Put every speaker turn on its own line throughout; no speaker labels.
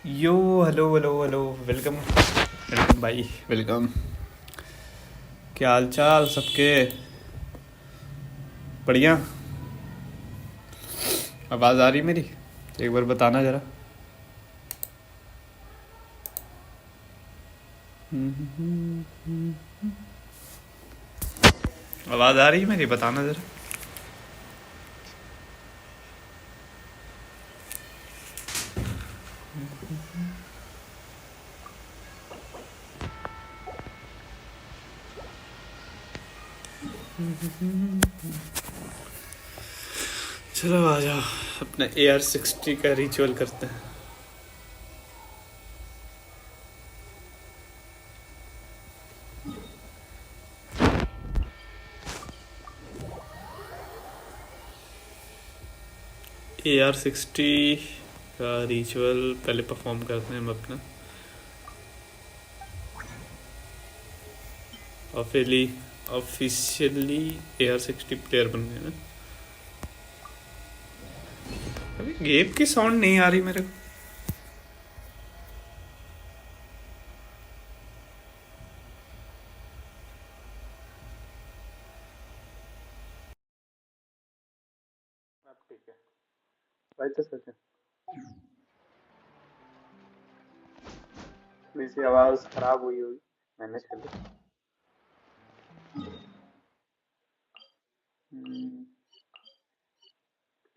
यो hello hello hello. Welcome welcome भाई, welcome. क्या हाल चाल सबके? बढ़िया। आवाज़ आ रही मेरी? एक बार बताना ज़रा। आवाज़ आ रही है मेरी? बताना ज़रा। चलो आ जाओ, अपने AR-60 का रिचुअल करते हैं। AR-60 का रिचुअल पहले परफॉर्म करते हैं हम अपना। ऑफिशियली ऑफिशियली AR-60 प्लेयर बन गए ना। अभी गेम की साउंड नहीं आ रही मेरे को। अब ठीक है भाई, तो सच है। थोड़ी सी आवाज़ खराब हुई होगी, मैनेज कर लो। हम्म,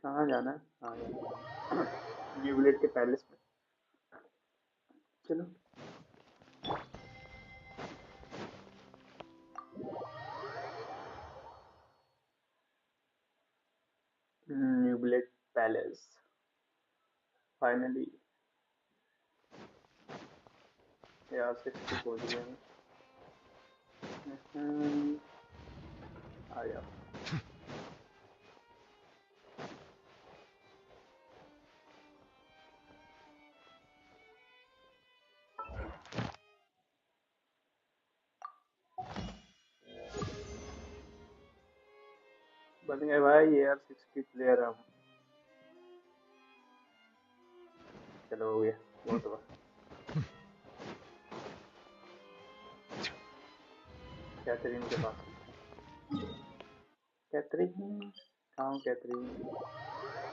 कहाँ जाना है? हाँ जाना है न्यू बुलेट के पैलेस में। चलो। New bullet palace finally. यार 60 पहुंच गया मैं। आ जाओ। बन गए भाई यार 60 प्लेयर हम। चलो हो गया, बहुत हुआ। कैथरीन के पास चलते हैं। कैथरीन, कहाँ हूँ कैथरीन?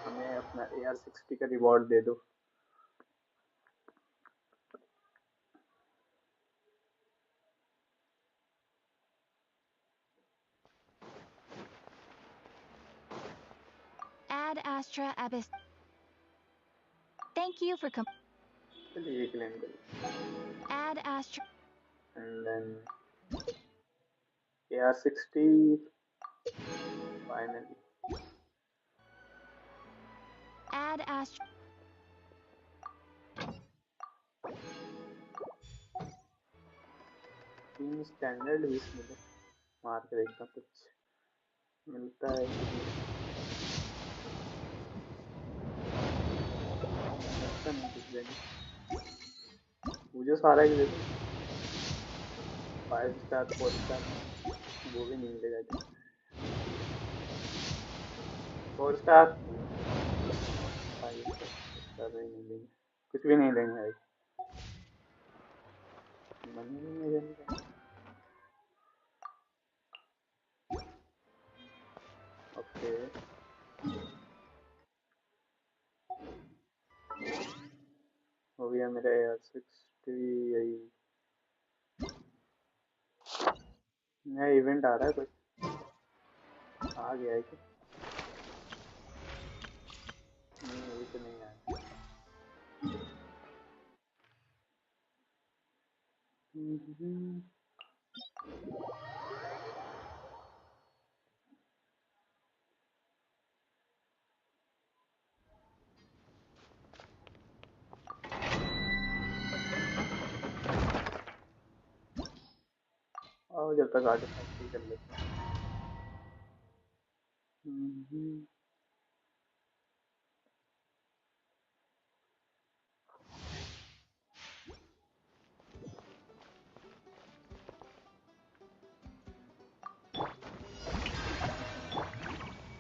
हमें अपना AR-60 का रिवॉर्ड दे दो।
Ad Astra Abyss. Thank you for
चलिए ये क्लेम करिए।
Ad Astra.
And then AR-60 finally.
Ad Astra.
तीन स्टैंडर्ड 20 मिले। मार के देखता हूँ कुछ मिलता है कि नहीं। लगता नहीं कुछ देंगे। मुझे सारा ही दे दो। 5 स्टार 4 स्टार वो भी नहीं मिलेगा क्या? 4 स्टार नहीं, 5 स्टार भी नहीं देंगे। कुछ भी नहीं देंगे भाई। मनी भी नहीं देंगे। ओके, हो गया मेरा AR-60। यही नया इवेंट आ रहा है कुछ? आ गया है क्या? नहीं अभी तो नहीं आया। और जब तक आर्टिफैक्ट ही कर लेते हैं।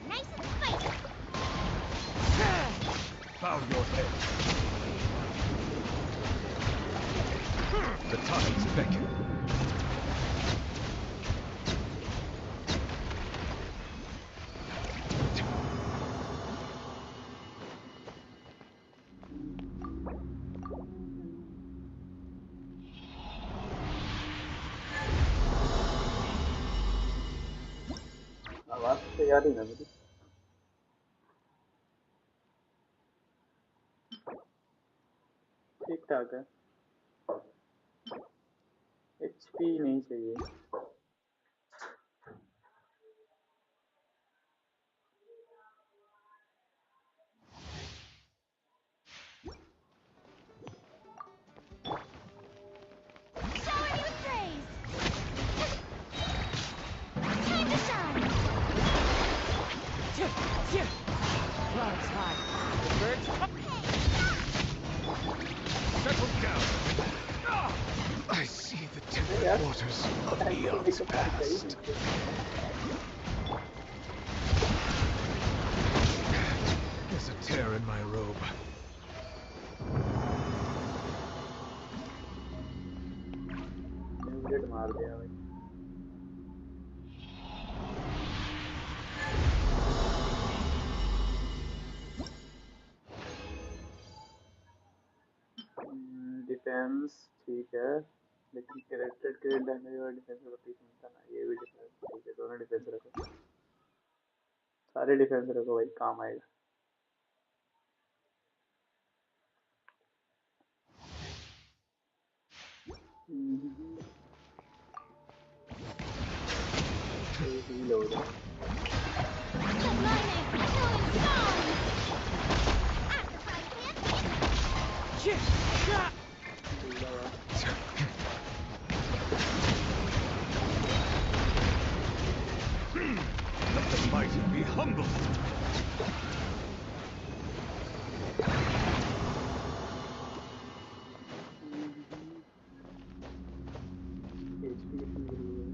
Nice and spicy.
Bow your head. tides beckon.
आवाज तो तैयार ही ना मेरी। ठीक ठाक है। एचपी नहीं चाहिए।
Showering you with praise. Time to shine.
Clouds high. The birds
Settle down. I see the
अरे
tempered
यार
waters of
टाइम तो
eons
पिकअप करनी चाहिए
past.
मुझे।
There's a tear in my robe.
Music मार दिया भाई। डिफेंस ठीक है, लेकिन कैरेक्टर क्रिएट डैमेज और डिफेंस का पीस मिलता ना, ये भी डिफेंस ठीक है, दोनों डिफेंस रखो, सारे डिफेंस रखो भाई, काम आएगा। हील हो जाए।
Aligning, echoing song. Occupied
दूल्हा हुआ।
Let the mighty be humble.
HP कितनी गिरी है?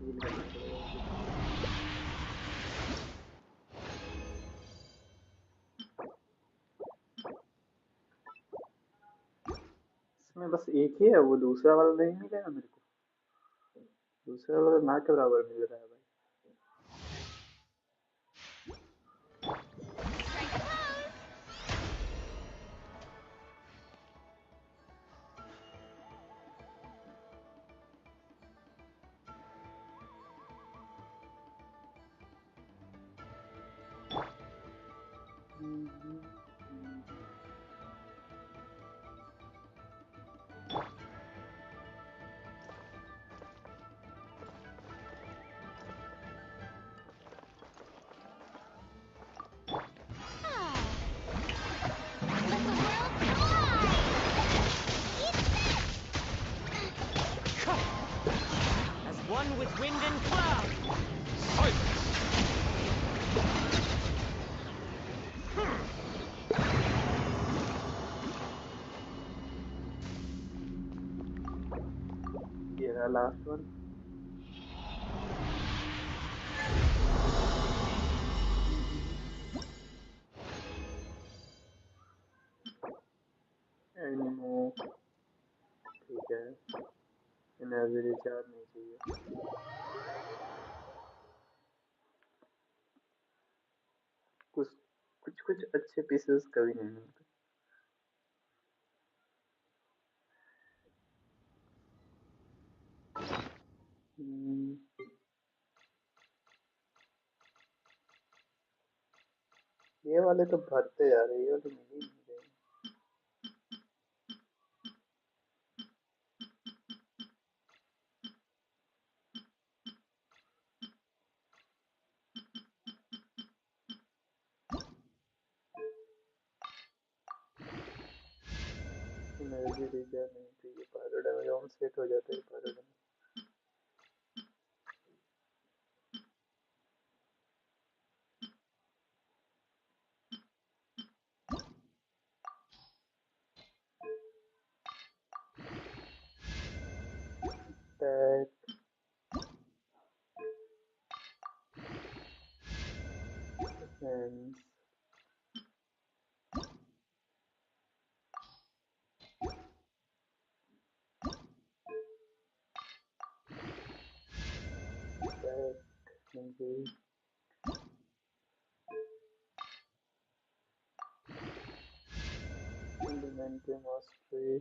हील करना पड़ेगा मुझे। इसमें बस एक ही है, वो दूसरा वाला नहीं मिलेगा मेरे को? दूसरा वाला ना के बराबर मिल रहा है भाई।
Strike a pose. Ah. Let the world collide. Eat this.
as one with wind and cloud.
Silence.
ये रहा लास्ट वन। एनिमो ठीक है, एनर्जी रिचार्ज नहीं चाहिए। कुछ कुछ कुछ अच्छे पीसेस कभी नहीं मिलते। ये वाले तो भरते जा रहे हैं, ये वाले मिल ही नहीं रहे। एनर्जी रिचार्ज नहीं चाहिए, पायरो डैमेज ऑन सेट हो जाता है pyro damage. Attack defence 20 mastery.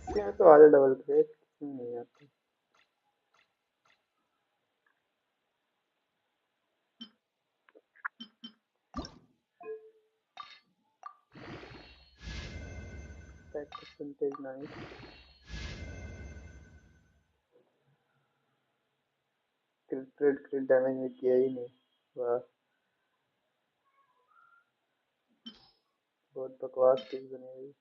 इसमें तो आधे डबल क्रेट क्यों नहीं आते? Attack percentage nice. क्रिट डैमेज में किया ही नहीं। वाह, बहुत बकवास पिक बनी हुई।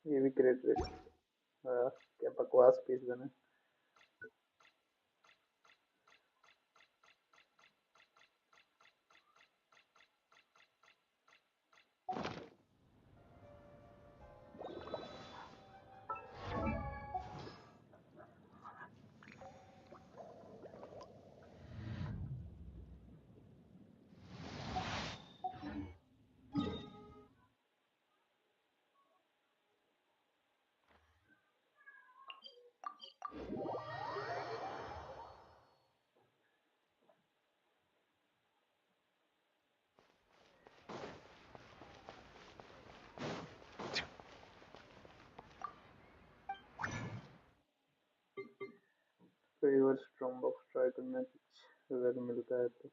ये भी क्रिट रेट। वाह, क्या बकवास पीस बना। रिवर्स स्ट्रॉम बॉक्स ट्राई करना कुछ अगर मिलता है तो।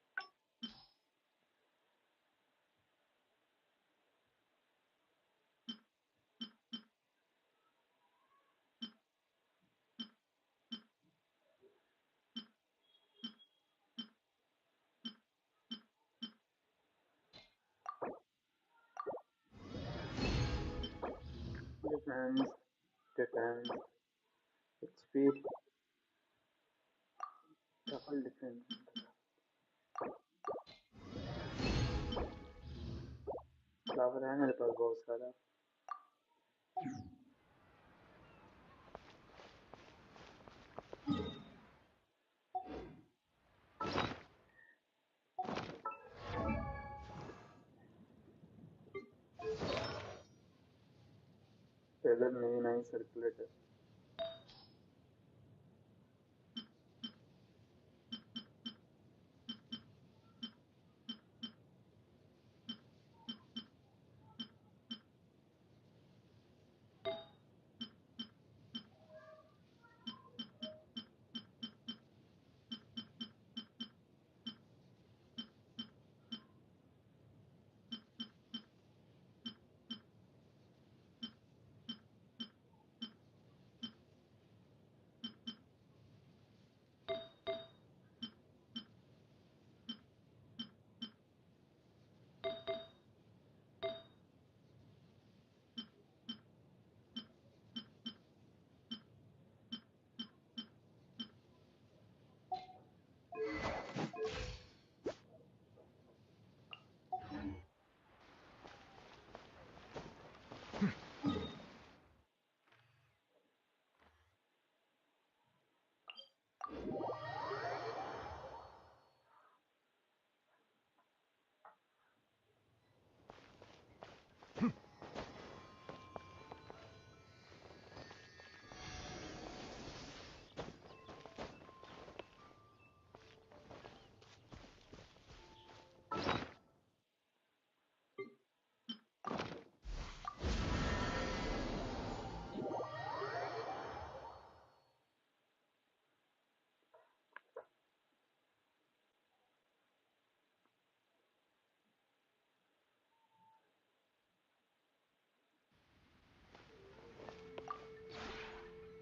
Defence defence XP double defence. Flower है मेरे पास बहुत सारा। फेदर नहीं नहीं circulator.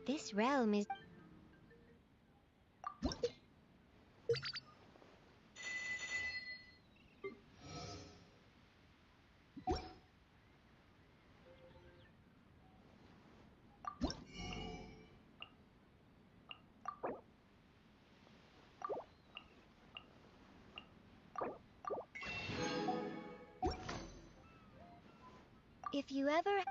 This realm is... If you ever...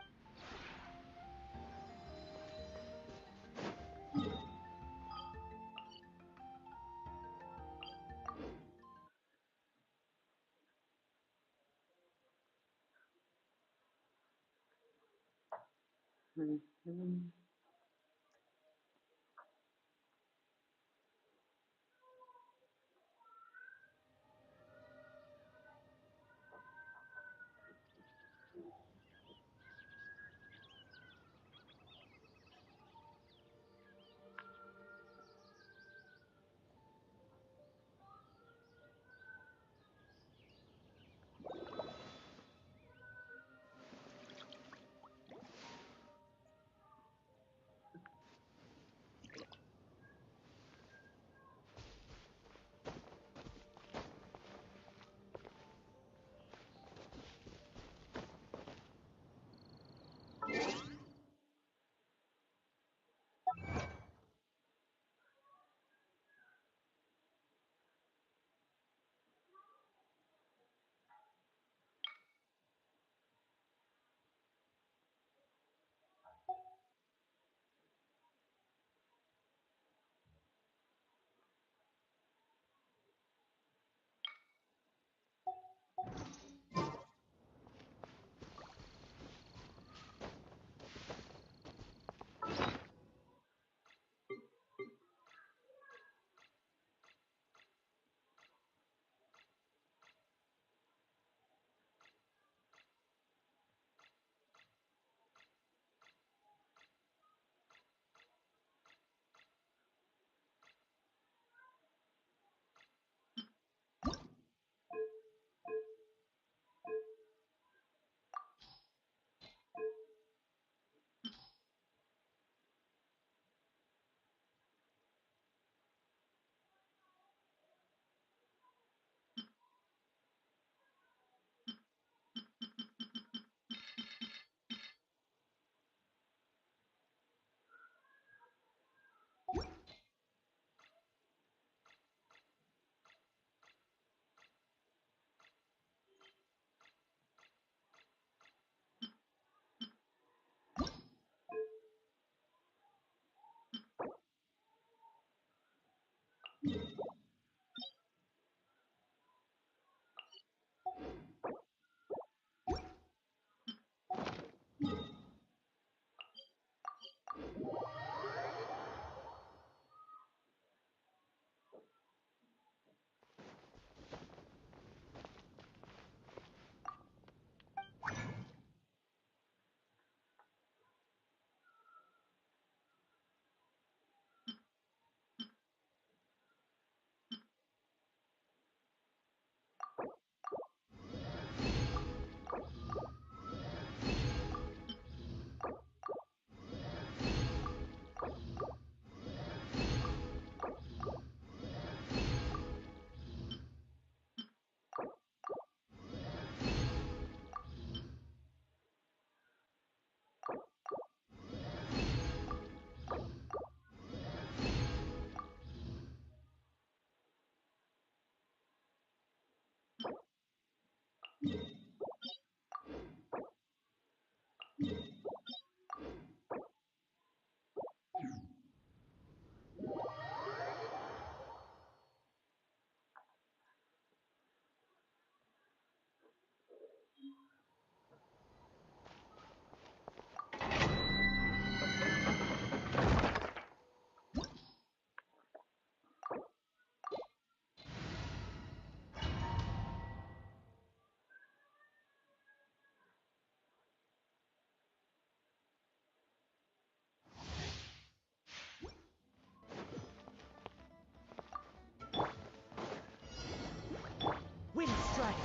Wind strike.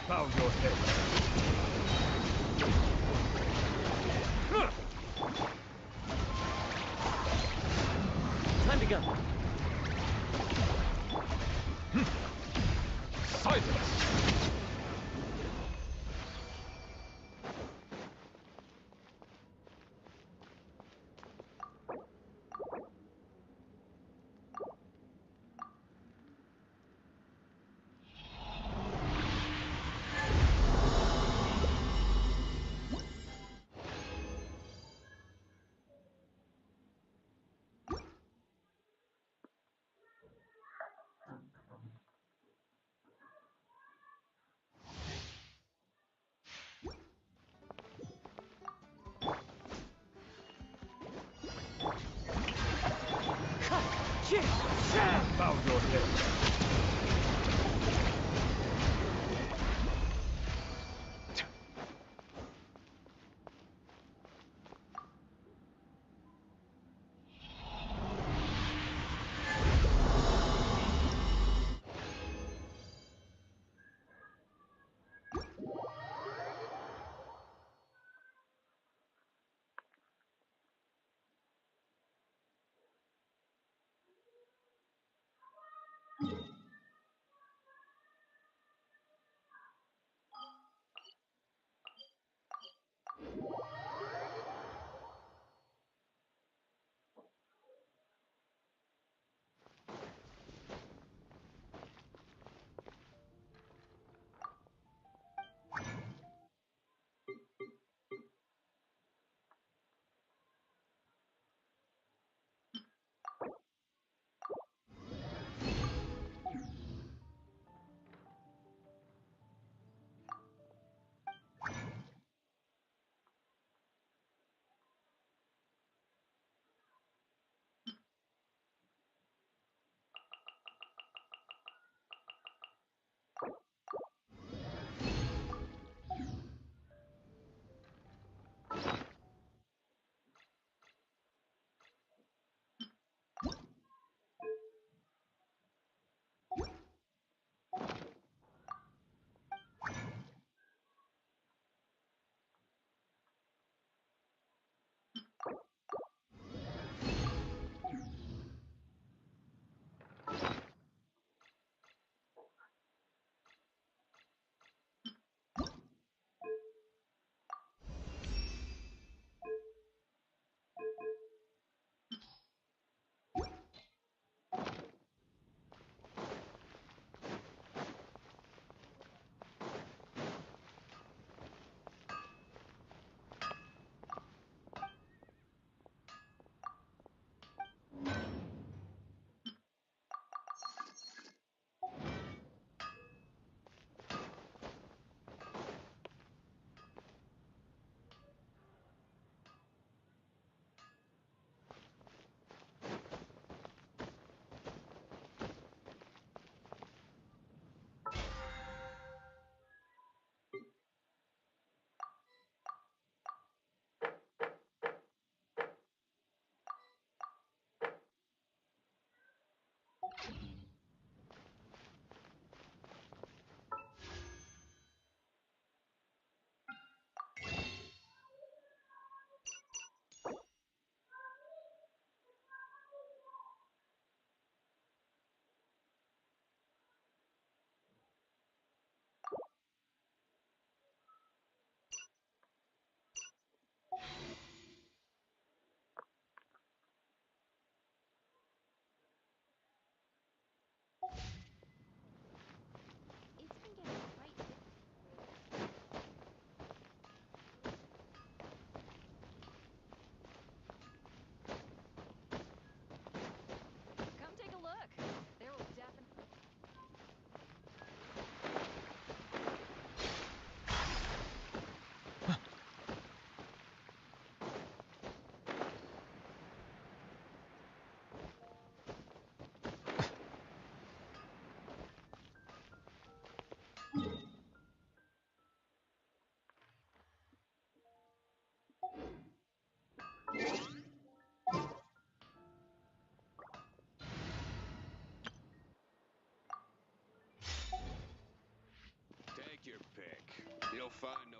Bow your head.
Time to go.
Silence!
Shit!
Bow your head.
It's been getting quite difficult.
Come take a look. There will definitely.
Take your pick. You'll find no.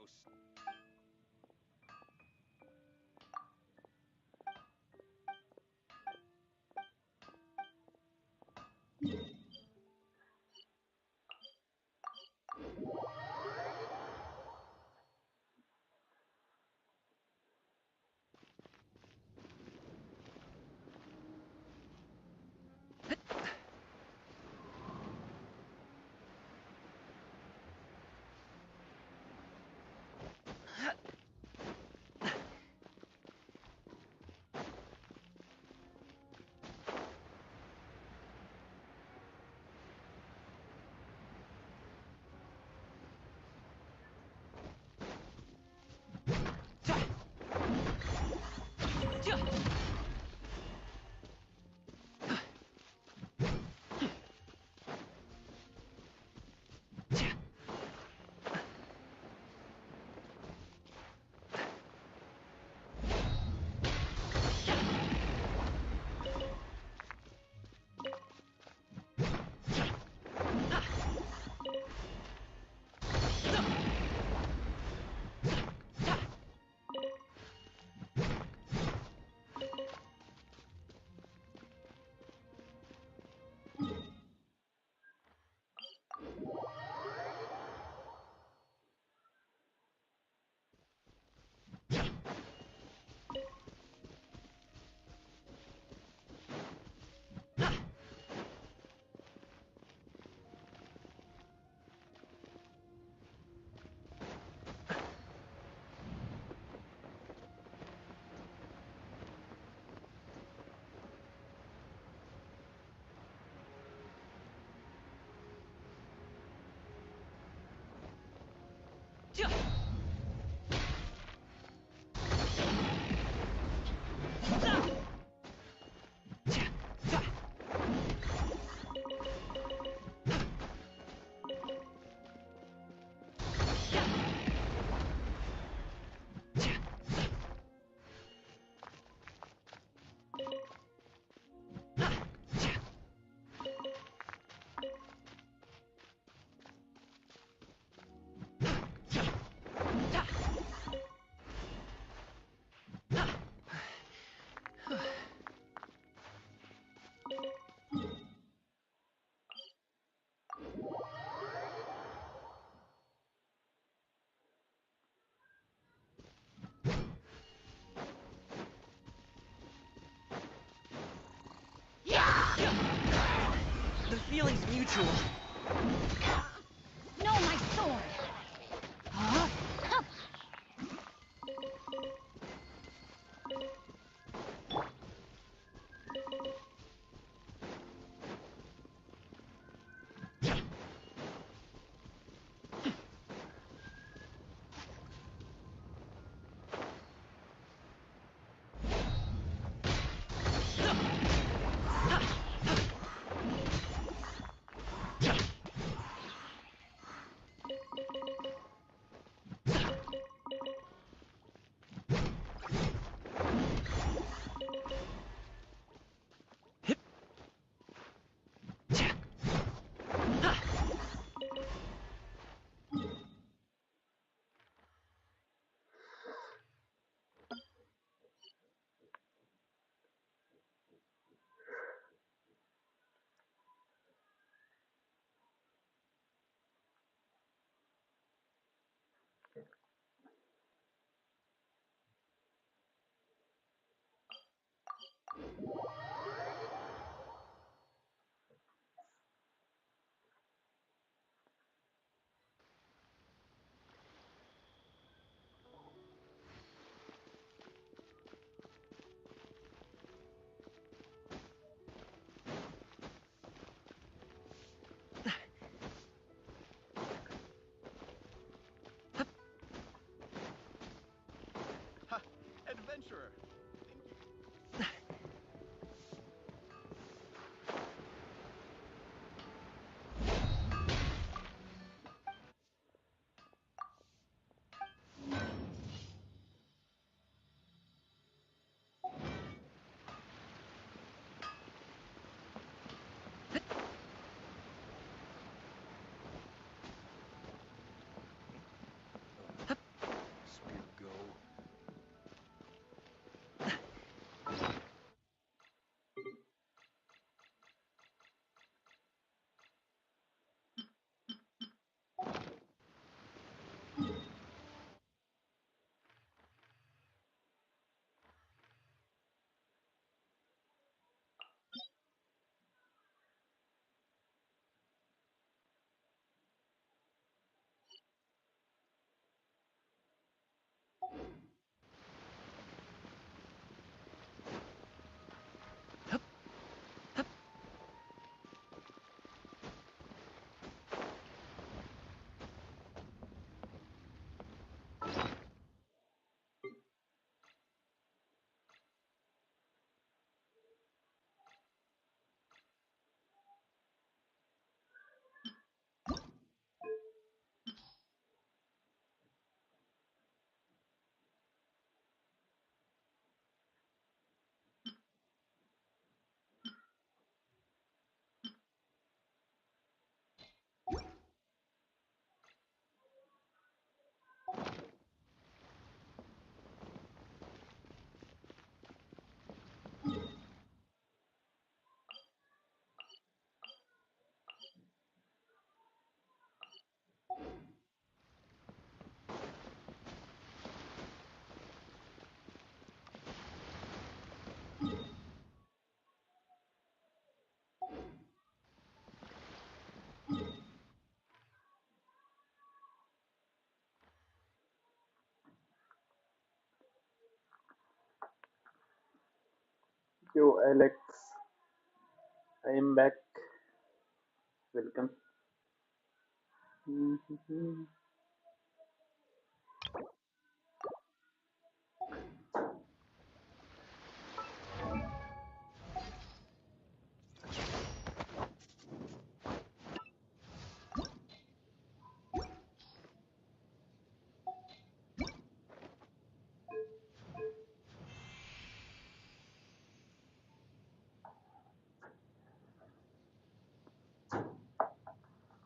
The feeling's mutual.
No, my sword! Huh?
Ha! Adventurer! Spear go.
Yo, Alex, I am back. Welcome.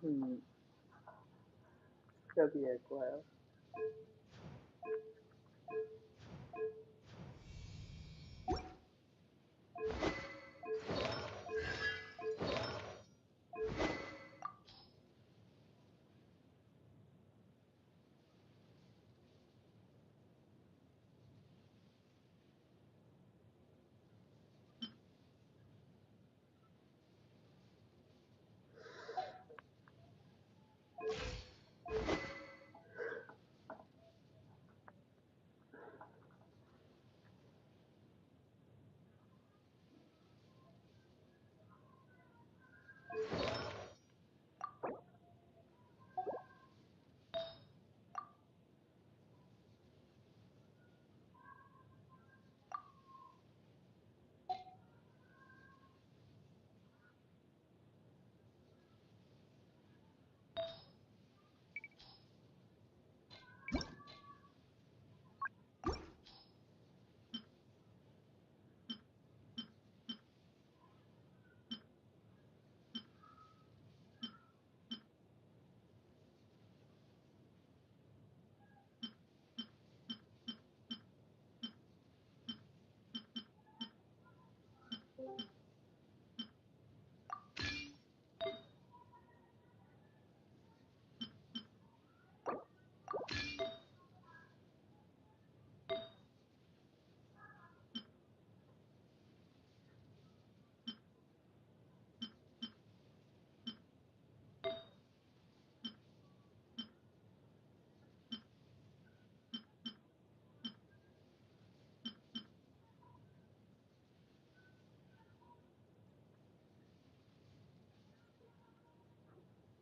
क्या किया एको आया?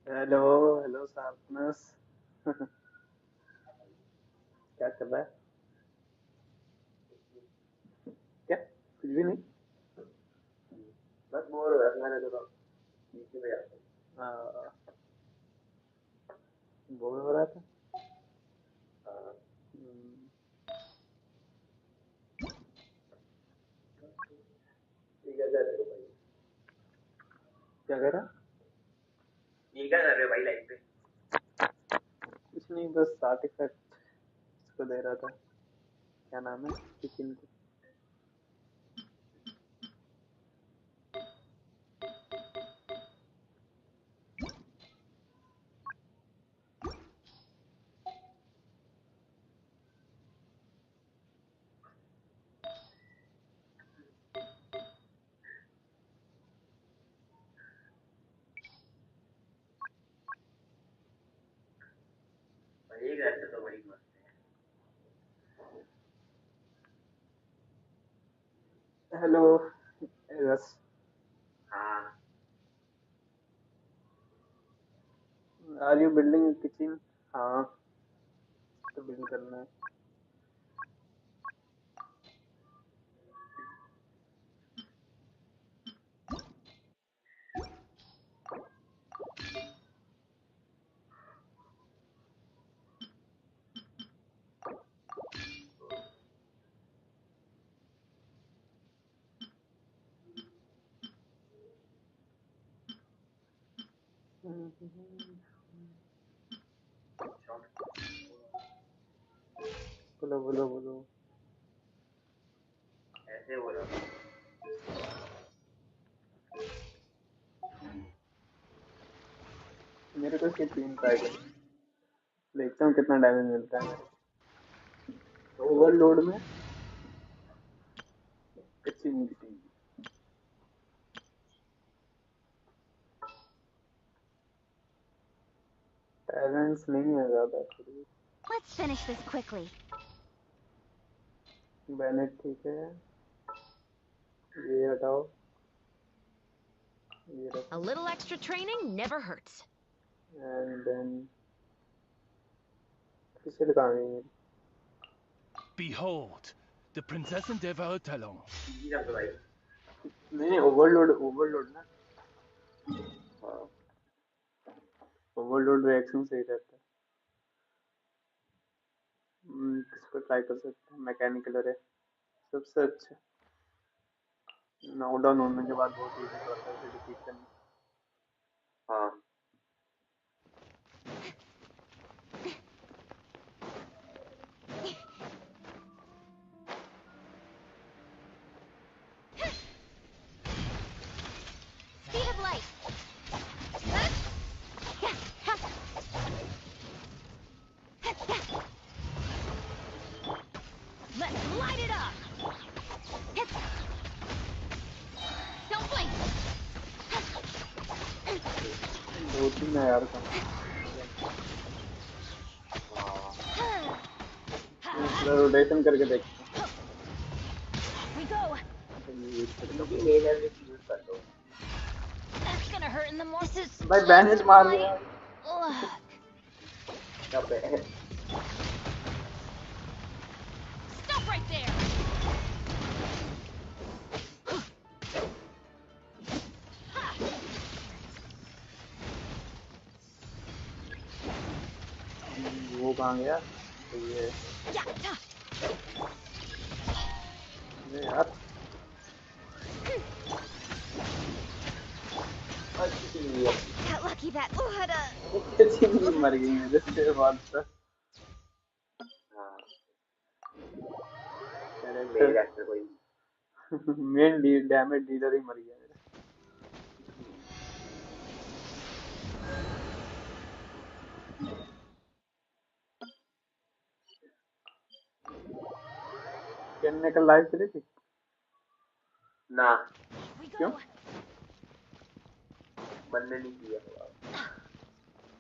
Hello hello sharpness. क्या कर रहा है? क्या कुछ भी नहीं, बस बोर हो रहा था मैंने तो नीचे पे जाता। बोर हो रहा था। हम्म, ठीक है, कर रहे हो भाई? क्या कह रहा? ये क्या कर रहे हो भाई लाइफ पे? कुछ नहीं, बस आर्टिफैक्ट इसको दे रहा था। क्या नाम है किचन को? भाई ऐसे तो बड़ी मस्त है। Hello yes. हाँ, आर यू बिल्डिंग किचन? हाँ, तो बिल्ड करना है। बोलो बोलो बोलो। ऐसे हो रहा है। मेरे को इसके 3 ट्राई कर, देखता हूँ कितना डैमेज मिलता है मेरे को ओवरलोड में। किचन किचन टैलेंट्स नहीं है ज्यादा थोड़ी।
Let's finish this quickly.
बैनेट ठीक है, ये हटाओ, ये
A
रखो,
little extra training never hurts.
And then किसे कहाँ गई मेरी?
Behold, the Prinzessin der Verurteilung.
ये रख दो भाई। नहीं, ओवरलोड ओवरलोड ना। हाँ, ओवरलोड रिएक्शन सही रहता है। किसको ट्राई कर सकते हैं? मैकेनिकल है सबसे अच्छा। नॉक डाउन होने के बाद बहुत इजी पड़ता है उसे डिफीट करना। हाँ,
Let's light it up. Don't blink.
दो तीन है यार कम रोटेशन करके देखते हैं
We go. That's gonna hurt in the morning. This is
भाई बैन हिट मार दिया
Stop right there.
वो कहाँ गया तो ये यार
Got lucky that had a
कितनी मर गई है जिसके बाद से मेन डैमेज डीलर ही मर गया किन्ने का लाइव चली थी
ना
क्यों
बनने नहीं किया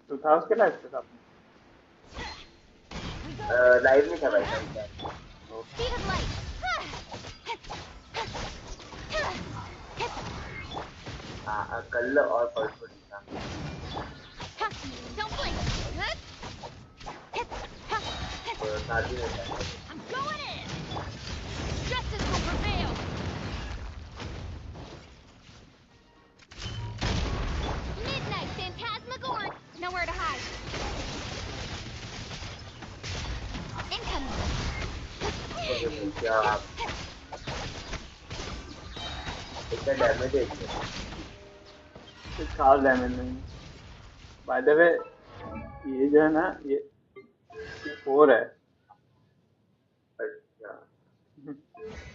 तो था उसके लाइव पे आपने
लाइव नहीं था भाई
speed of light.
कल और परसों नहीं था
Don't blink.
शादी में था
I'm going in. Justice will prevail. Midnight Phantasmagoria. Nowhere to hide. Incoming.
क्या इतना डैमेज है
कुछ खास डैमेज नहीं बाय द वे ये जो है ना ये 4 है
अच्छा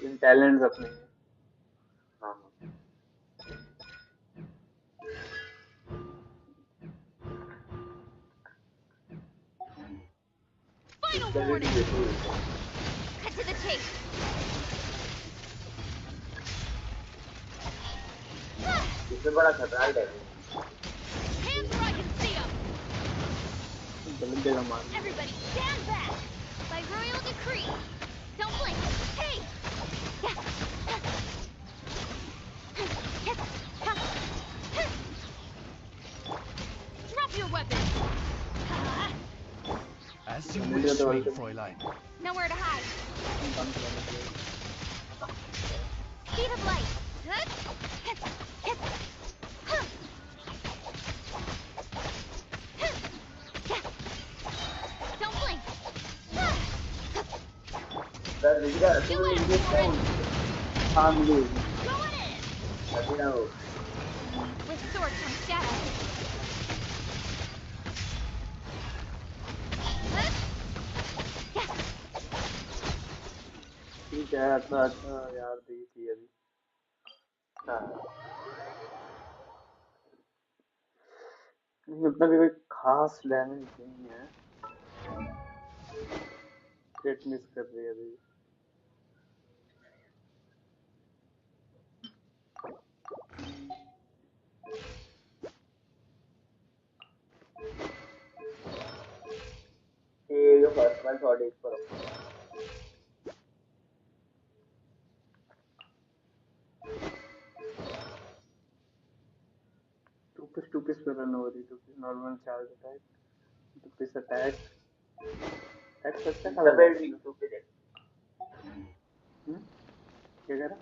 इन टैलेंट्स अपने
हाँ
Final warning. Cut to the chase.
इसमें बड़ा खतरनाक damage
Hands where I can see them.
गलत जगह मार
Everybody stand back. By royal decree. Don't blink. Hey. Drop your weapon.
As you wish, sweet Fräulein.
Nowhere to hide. Speed of light. Don't blink. You win, Warren.
हाँ मिली
Going in. With sword comes shadow.
ठीक है अच्छा अच्छा यार दी थी अभी उतना भी कोई खास डैमेज नहीं है क्रिट मिस कर रही है अभी
ये फर्स्ट वन शॉट एक पर
टू पीस पे रन हो रही two piece normal charge attack two piece attack attack अच्छा था
डबल यूट्यूब पे देख
क्या कह रहा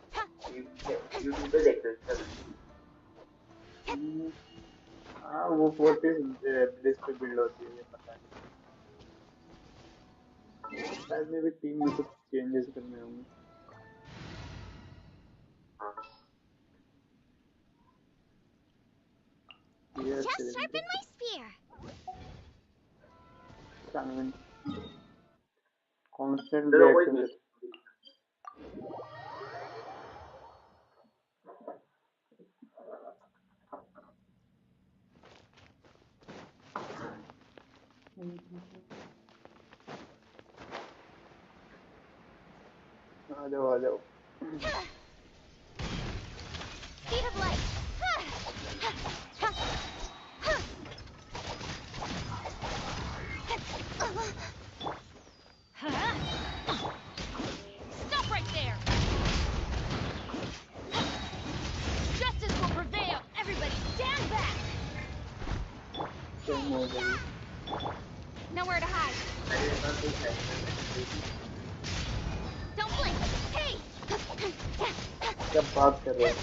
यूट्यूब पे देख
हाँ वो 4 पीस ब्लिस पे बिल्ड होती है ये पता है शायद मेरी टीम में कुछ चेंजेस करने होंगे
Just sharpen my spear.
constant reaction आ जाओ आ जाओ।
Speed of light. Stop right there. Justice will prevail. Everybody stand back.
Time हो गई।
Nowhere to hide. Don't blink. Hey.
क्या बात कर रहे हो?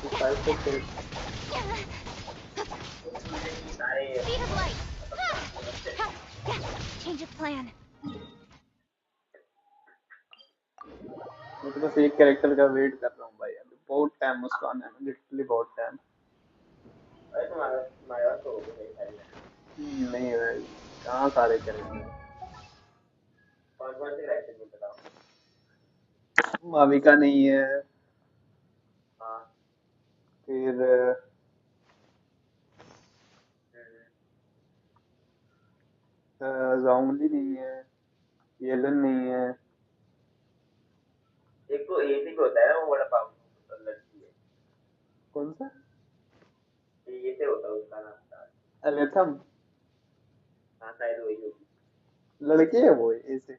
ये 5 star character
Speed of light. Change of plan.
मैं तो बस एक कैरेक्टर का वेट कर रहा हूँ भाई, अभी बहुत टाइम उसको आने में, लिटरली बहुत टाइम। नहीं भाई, कहाँ सारे कैरेक्टर। माविका नहीं है, फिर जोंगली नहीं है, येलन नहीं है।
एक तो एसी होता है वो बड़ा पावरफुल लड़की है।
कौन सा?
ये से होता है उसका नाम।
एलेथम।
हाँ शायद वही होगी।
लड़की है वो ऐसे।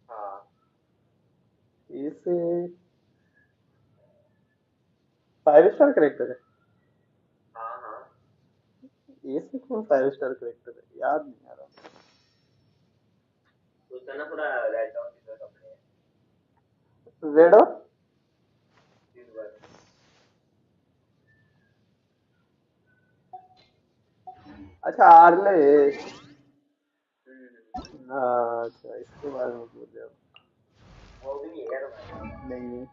हाँ
ऐसे 5 स्टार कैरेक्टर है।
हाँ हाँ।
ऐसे कौन 5 स्टार कैरेक्टर है, याद नहीं आ रहा।
उसका ना पूरा रेड डाउन की तरह कपड़े हैं।
रेडो।
सिल्वर।
अच्छा आर्ले। हाँ अच्छा, इसके बारे में बोल रहे हो।
वो भी नहीं है क्या तुम्हारे पास?
नहीं,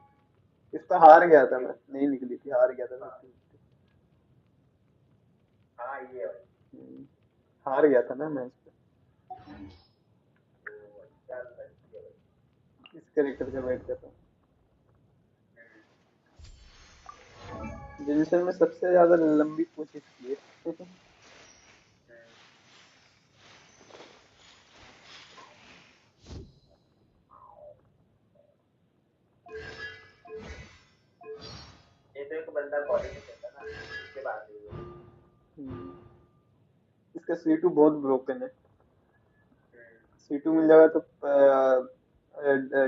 इस पे हार गया था मैं, नहीं निकली थी, हार गया था 50-50।
हाँ ये है।
हार गया था ना मैं इस पे।
क्या लड़की है भाई।
इस कैरेक्टर का वेट कर रहा हूँ। जेनशन में सबसे ज्यादा लंबी पूंछ इसकी है।
ये तो एक बंदा कॉलेज में खेलता ना उसके बाद ही है।
इसका C2 बहुत ब्रोकन है। C2 मिल जाएगा तो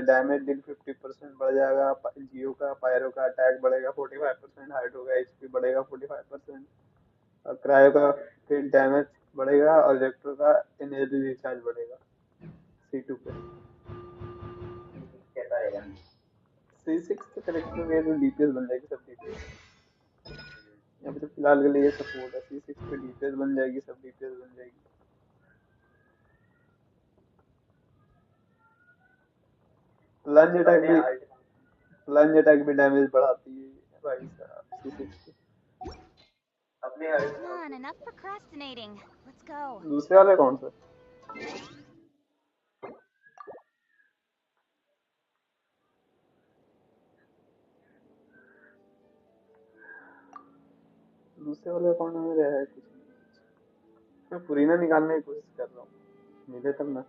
डैमेज डील 50% बढ़ जाएगा, जियो का पायरो का अटैक बढ़ेगा 45%, हाइड्रो का एचपी बढ़ेगा 45%, और क्रायो का फिर डैमेज बढ़ेगा, और इलेक्ट्रो का एनर्जी रिचार्ज बढ़ेगा C2 पे।
कैसा रहेगा?
C6 के करेक्टर ये तो डीपीएस बन जाएगी, सब डीपीएस। यहाँ पे तो फिलहाल के लिए सपोर्ट है, C6 पे डीपीएस बन जाएगी, सब डीपीएस बन जाएगी। प्लंज अटैक भी डैमेज बढ़ाती है भाई साहब C6 पे।
अपने
Come on, enough procrastinating. Let's go.
दूसरे वाले कौन सा? दूसरे वाले अकाउंट में मेरे है कुछ नहीं। मैं पुरीना निकालने की कोशिश कर रहा हूँ, मिले तब ना।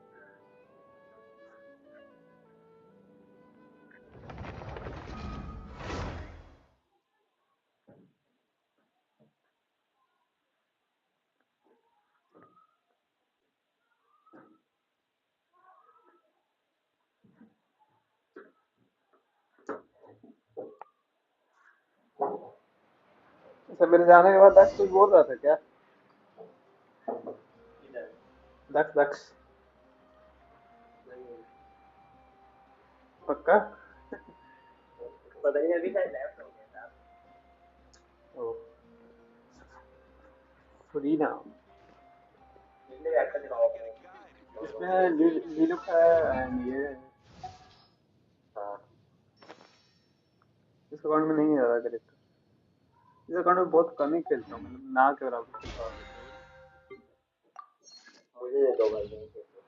अच्छा, मेरे जाने के बाद दक्ष कुछ बोल रहा था क्या? दक्ष दक्ष पक्का?
पता नहीं अभी शायद लैप्स हो गया था।
ओ पुरीना।
इसलिए एक्टर दिखाओ अपने।
इसमें लिनुक है एंड ये
हाँ
इस अकाउंट में नहीं आ रहा कैरेक्टर। इस अकाउंट में बहुत कम ही खेलता हूँ, मतलब ना के बराबर खेलता हूँ।
मुझे ये दो भाई नहीं खेलते।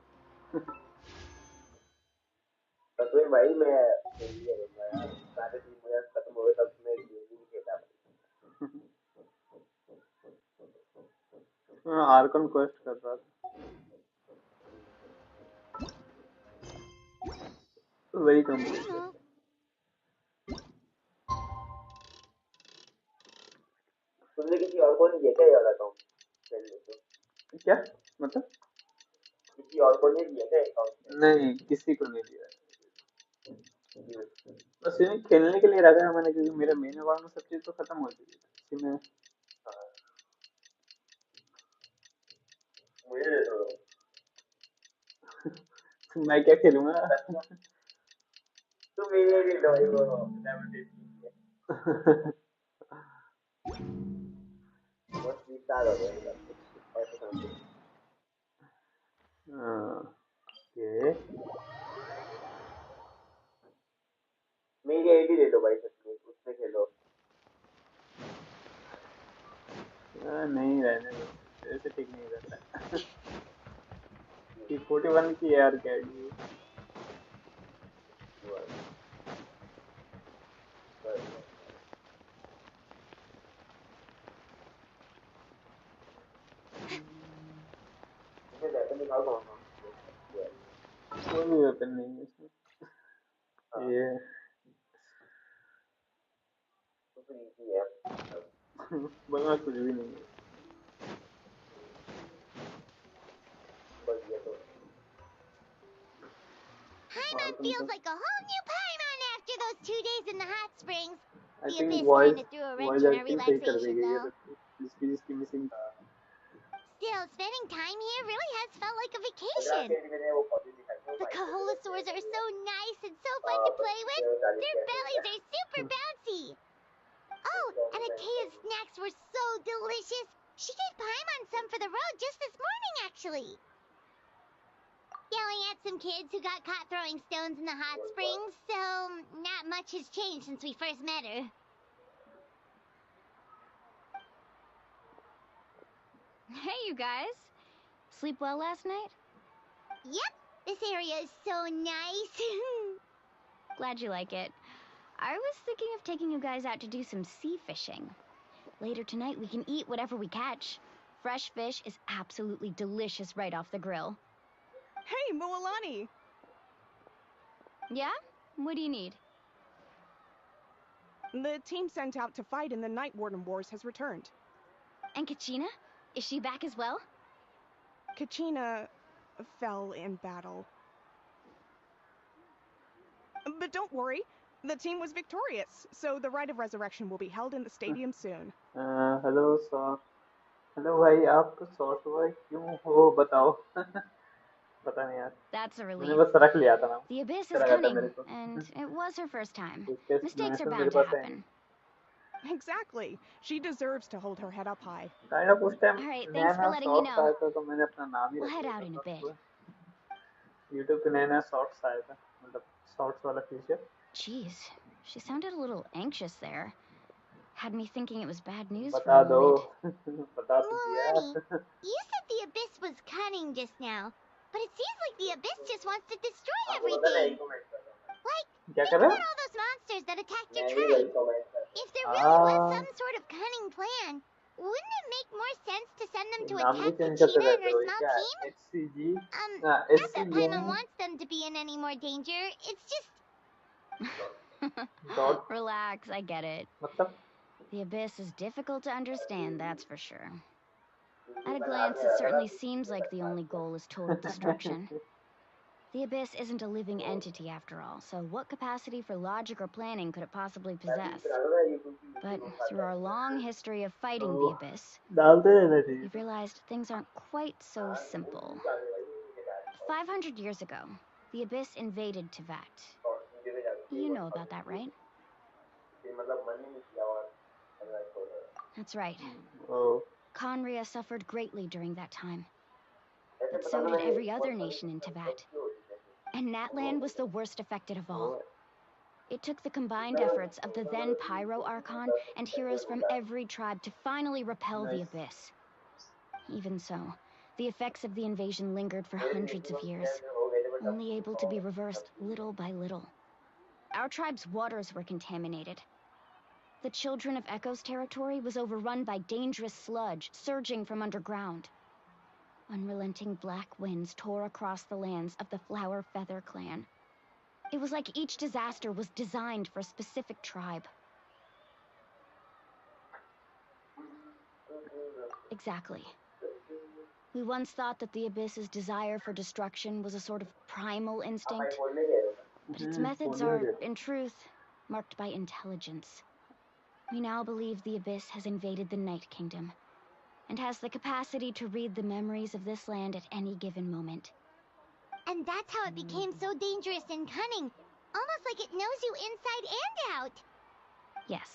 बस वही भाई मैं खेल लिया बंदा यार सारे टीम मुझे खत्म हो गए तब मैं गेम ही नहीं खेला।
मैं आर्कन क्वेस्ट कर रहा था। very
I don't
complicated.
know.
तुमने किसी और को नहीं दिया क्या ये वाला अकाउंट खेलने को?
क्या मतलब?
किसी और को नहीं दिया क्या अकाउंट?
नहीं, किसी को नहीं दिया। बस इन्हें खेलने के लिए रखा है मैंने, क्योंकि मेरा मेन अकाउंट में सब चीज तो खत्म हो चुकी थी इसी में।
मुझे दे दो।
मैं क्या खेलूंगा?
तुम मेरे लिए लो ये वो डायमंड है। बस 20 साल हो गए ऐसे समझो।
ओके,
मेरी आईडी ले लो भाई सच में उससे खेलो।
नहीं रहने दो, ऐसे ठीक नहीं रहता। कि 41 की यार क्या आईडी?
मुझे वेपन दिखाओ कौन कौन से
कोई भी वेपन नहीं है इसमें। ये
तो इजी है।
बना कुछ भी नहीं है।
बस ये तो
Paimon feels like a whole new Paimon after those 2 days in the hot springs.
I
The
think
Abyss
voice
kind of threw a
voice
wrench in our
acting सही कर दी
relaxation,
गई है
though.
जिसकी जिसकी missing.
Still, spending time here really has felt like a
अगर
vacation.
आपके मैंने वो कॉपी दिखाई थी
The Kaholasaurs are so nice and so fun
हाँ
to
बस
play with.
ये 40
Their
कैसे
bellies are super bouncy. Oh, and Atea's snacks were so delicious. She gave Paimon some for the road just this morning, actually. Yelling at some kids who got caught throwing stones in the hot springs, so not much has changed since we first met her.
Hey, you guys. Sleep well last night?
Yep, this area is so nice.
Glad you like it. I was thinking of taking you guys out to do some sea fishing. Later tonight, we can eat whatever we catch. Fresh fish is absolutely delicious right off the grill.
Hey, Moalani!
Yeah? What do you need?
The team sent out to fight in the Night Warden Wars has returned.
And Kachina? Is she back as well?
Kachina fell in battle. But don't worry, the team was victorious, so the rite of resurrection will be held in the stadium soon.
Hello sauce. Hello भाई, आप sauce boy क्यों हो बताओ? पता नहीं यार,
That's a
मैंने
relief.
बस रख लिया था ना,
The Abyss
अच्छा
is
लगा था
cunning,
मेरे को।
and it was her first time.
इसके
Mistakes are
explanation मेरे
bound to
पास है
happen.
Exactly. She deserves to hold her head up high.
Kind of उस टाइम
All right,
नया
thanks for
नया
letting me
शॉर्ट्स
know.
आया था तो मैंने अपना नाम ही
We'll
रख
head
दिया
out
था
in a
शॉर्ट्स
bit.
को। यूट्यूब पे नया नया शॉर्ट्स आया था, मतलब शॉर्ट्स वाला feature.
Jeez, she sounded a little anxious there. Had me thinking it was bad news for
बता
a
दो।
moment.
बता तो दिया।
Moalani, you said the Abyss was cunning just now, but it seems like the Abyss just wants to destroy
आपको पता नहीं
everything.
Comment कर रहा हूँ
Like,
क्या
think
कर रहा
about
है?
all those monsters that attacked your
मैं भी वही
tribe.
कमेंट कर रहा
If there really was
हाँ,
some sort of cunning plan, wouldn't it make more sense to send them to
नाम भी
attack
चेंज करते
Kachina and
रहते
her
हो ये
small
क्या?
team?
HCG,
Not that
SCN
Paimon wants them to be in any more danger. It's just...
dot
Relax, I get it.
मतलब
The Abyss is difficult to understand, that's for sure.
हूँ
At a
मैं
glance,
आगे
it
आ रहा
certainly seems like the only goal is total destruction. The Abyss isn't a living entity after all, so what capacity for logic or planning could it possibly possess? But through our long history of fighting the Abyss,
डालते रहना चाहिए
we've
था।
realized things aren't quite so simple. 500 years ago, the Abyss invaded Teyvat. You know about that, right?
मतलब मन ही नहीं किया और मैं छोड़ रहा
That's right.
O,
Conria suffered greatly during that time,
ऐसे
but
पता
so
तो
did
नहीं
every other
बहुत
nation in Teyvat.
गलती हो रही है
And Natlan was the worst affected of all.
Oh,
It took the combined efforts of the then Pyro Archon and heroes from every tribe to finally repel the
nice.
Abyss. Even so, the effects of the invasion lingered for hundreds of years, only able to be reversed little by little. Our tribe's waters were contaminated. The Children of Echo's territory was overrun by dangerous sludge surging from underground. Unrelenting black winds tore across the lands of the Flower Feather clan. It was like each disaster was designed for a specific tribe. Exactly. We once thought that the Abyss's desire for destruction was a sort of primal instinct, but its methods are, in truth, marked by intelligence. We now believe the Abyss has invaded the Night Kingdom, and has the capacity to read the memories of this land at any given moment.
And that's how it became so dangerous and cunning. Almost like it knows you inside and out.
Yes,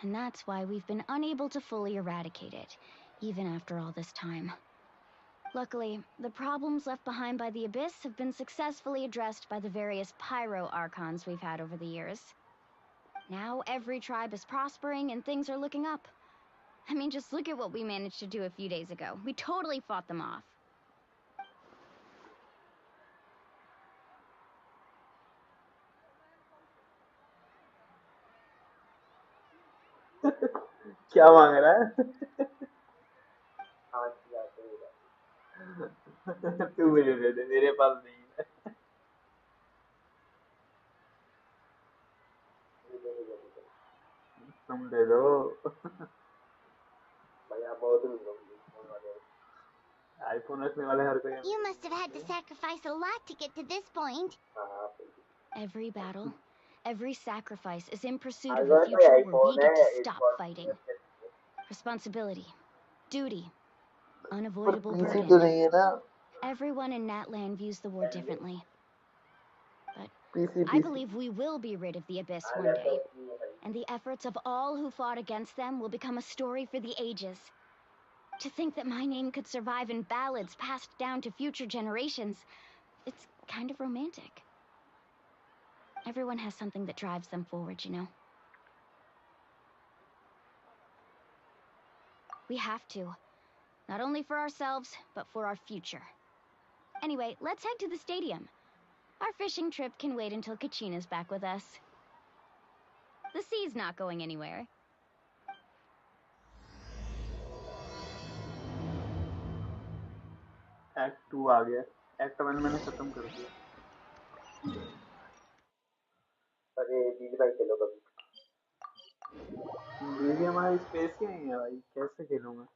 and that's why we've been unable to fully eradicate it, even after all this time. Luckily, the problems left behind by the Abyss have been successfully addressed by the various pyro archons we've had over the years. Now every tribe is prospering and things are looking up. I mean, just look at what we managed to do a few days ago. We totally fought them off.
क्या मांग रहा है? तू मुझे दे दे, मेरे पास नहीं है। तुम दे दो। आईफोन रखने वाले हर कोई।
You must have had to sacrifice a lot to get to this point.
Every battle, every sacrifice is in pursuit of a future where we get to stop fighting. Responsibility, duty, unavoidable burden. Everyone in Natlan views the war differently. But I believe we will be rid of the Abyss one day. And the efforts of all who fought against them will become a story for the ages. To think that my name could survive in ballads passed down to future generations, it's kind of romantic. Everyone has something that drives them forward, you know? We have to. Not only for ourselves, but for our future. Anyway, let's head to the stadium. Our fishing trip can wait until Kachina's back with us. The sea's not going anywhere.
Act 2 आ गया। Act 1 मैंने खत्म कर दिया।
अरे दीदी भाई खेलो कभी।
BGMI space ही नहीं है भाई, कैसे खेलूंगा?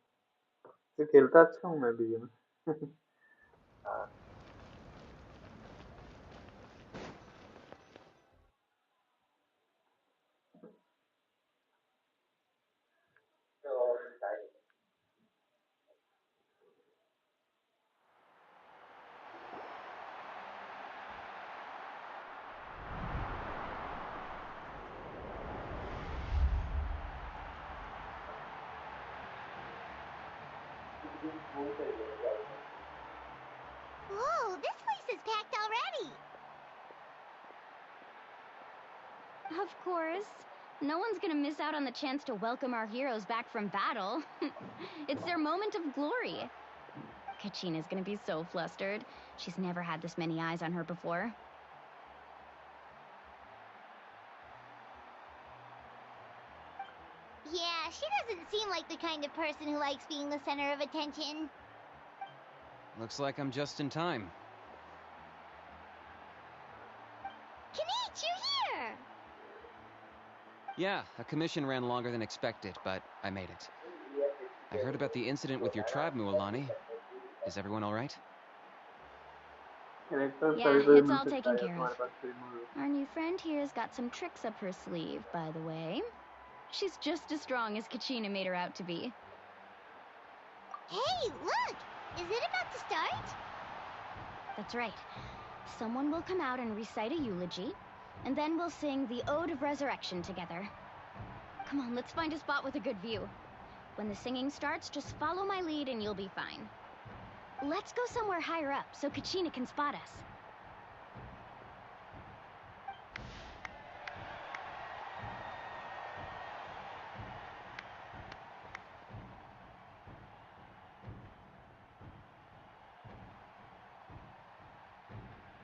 तो खेलता अच्छा हूँ मैं BGMI.
Whoa, this place is packed already.
Of course. No one's gonna miss out on the chance to welcome our heroes back from battle. It's their moment of glory. Kachina's gonna be so flustered. She's never had this many eyes on her before.
Yeah, she doesn't seem like the kind of person who likes being the center of attention.
Looks like I'm just in time.
Kinich, you're here!
Yeah, a commission ran longer than expected, but I made it. I heard about the incident with your tribe, Mualani. Is everyone all right?
Yeah, it's all taken care of. Our new friend here's got some tricks up her sleeve, by the way. She's just as strong as Kachina made her out to be.
Hey, look! Is it about to start?
That's right. Someone will come out and recite a eulogy, and then we'll sing the Ode of Resurrection together. Come on, let's find a spot with a good view. When the singing starts, just follow my lead and you'll be fine. Let's go somewhere higher up so Kachina can spot us.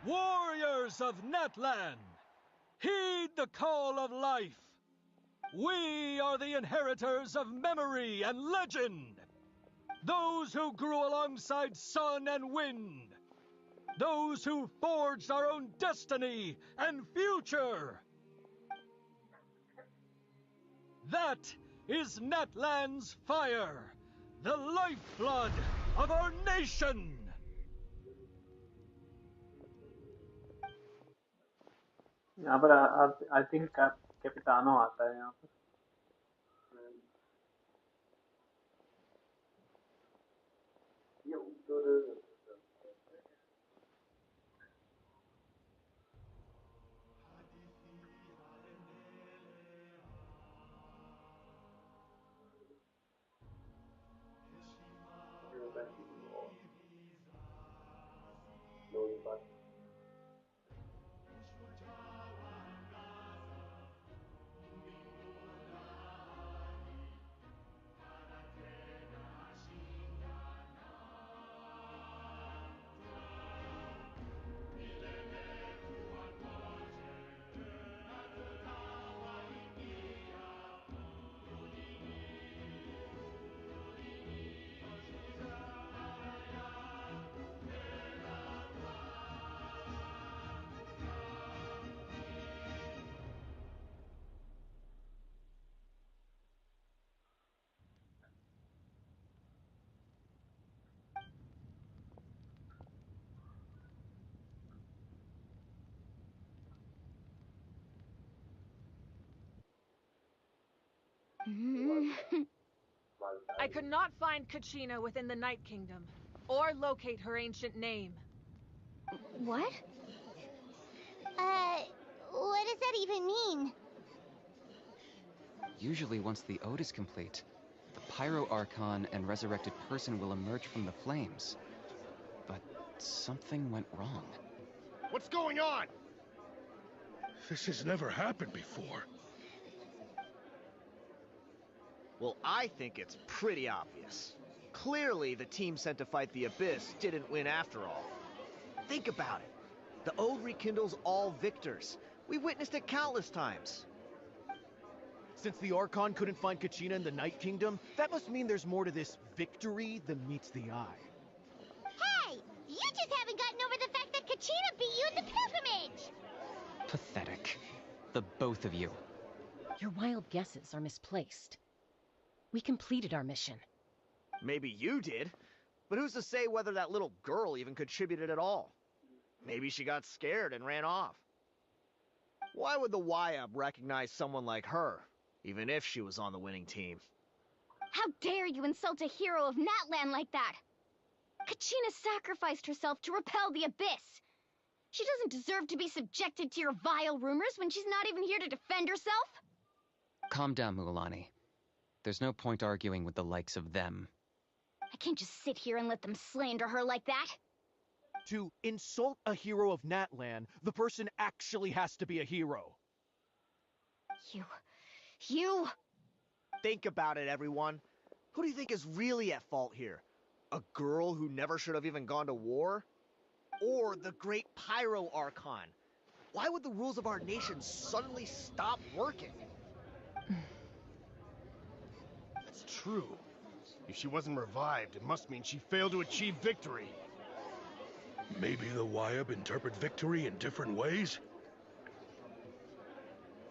Warriors of Natlan, heed the call of life. We are the inheritors of memory and legend. Those who grew alongside sun and wind. those who forged our own destiny and future. That is Natlan's fire, the lifeblood of our nation.
यहाँ पर I think कैपिटानो आता है यहाँ पर.
I could not find Kachina within the Night Kingdom, or locate her ancient name.
What?
What does that even mean?
Usually once the ode is complete, the Pyro Archon and resurrected person will emerge from the flames. But something went wrong.
What's going on? This has never happened before.
Well, I think it's pretty obvious. Clearly, the team sent to fight the Abyss didn't win after all. Think about it. The Ode rekindles all victors. We witnessed it countless times.
Since the Archon couldn't find Kachina in the Night Kingdom, that must mean there's more to this victory than meets the eye.
Hey! You just haven't gotten over the fact that Kachina beat you in the pilgrimage!
Pathetic. The both of you.
Your wild guesses are misplaced. We completed our mission.
Maybe you did, but who's to say whether that little girl even contributed at all? Maybe she got scared and ran off. Why would the YUB recognize someone like her, even if she was on the winning team?
How dare you insult a hero of Natlan like that? Kachina sacrificed herself to repel the Abyss. She doesn't deserve to be subjected to your vile rumors when she's not even here to defend herself.
Calm down, Mualani. There's no point arguing with the likes of them.
I can't just sit here and let them slander her like that.
To insult a hero of Natlan, the person actually has to be a hero.
You...
Think about it, everyone. Who do you think is really at fault here? A girl who never should have even gone to war? Or the great Pyro Archon? Why would the rules of our nation suddenly stop working?
That's true. If she wasn't revived, it must mean she failed to achieve victory. Maybe the YUB interpret victory in different ways?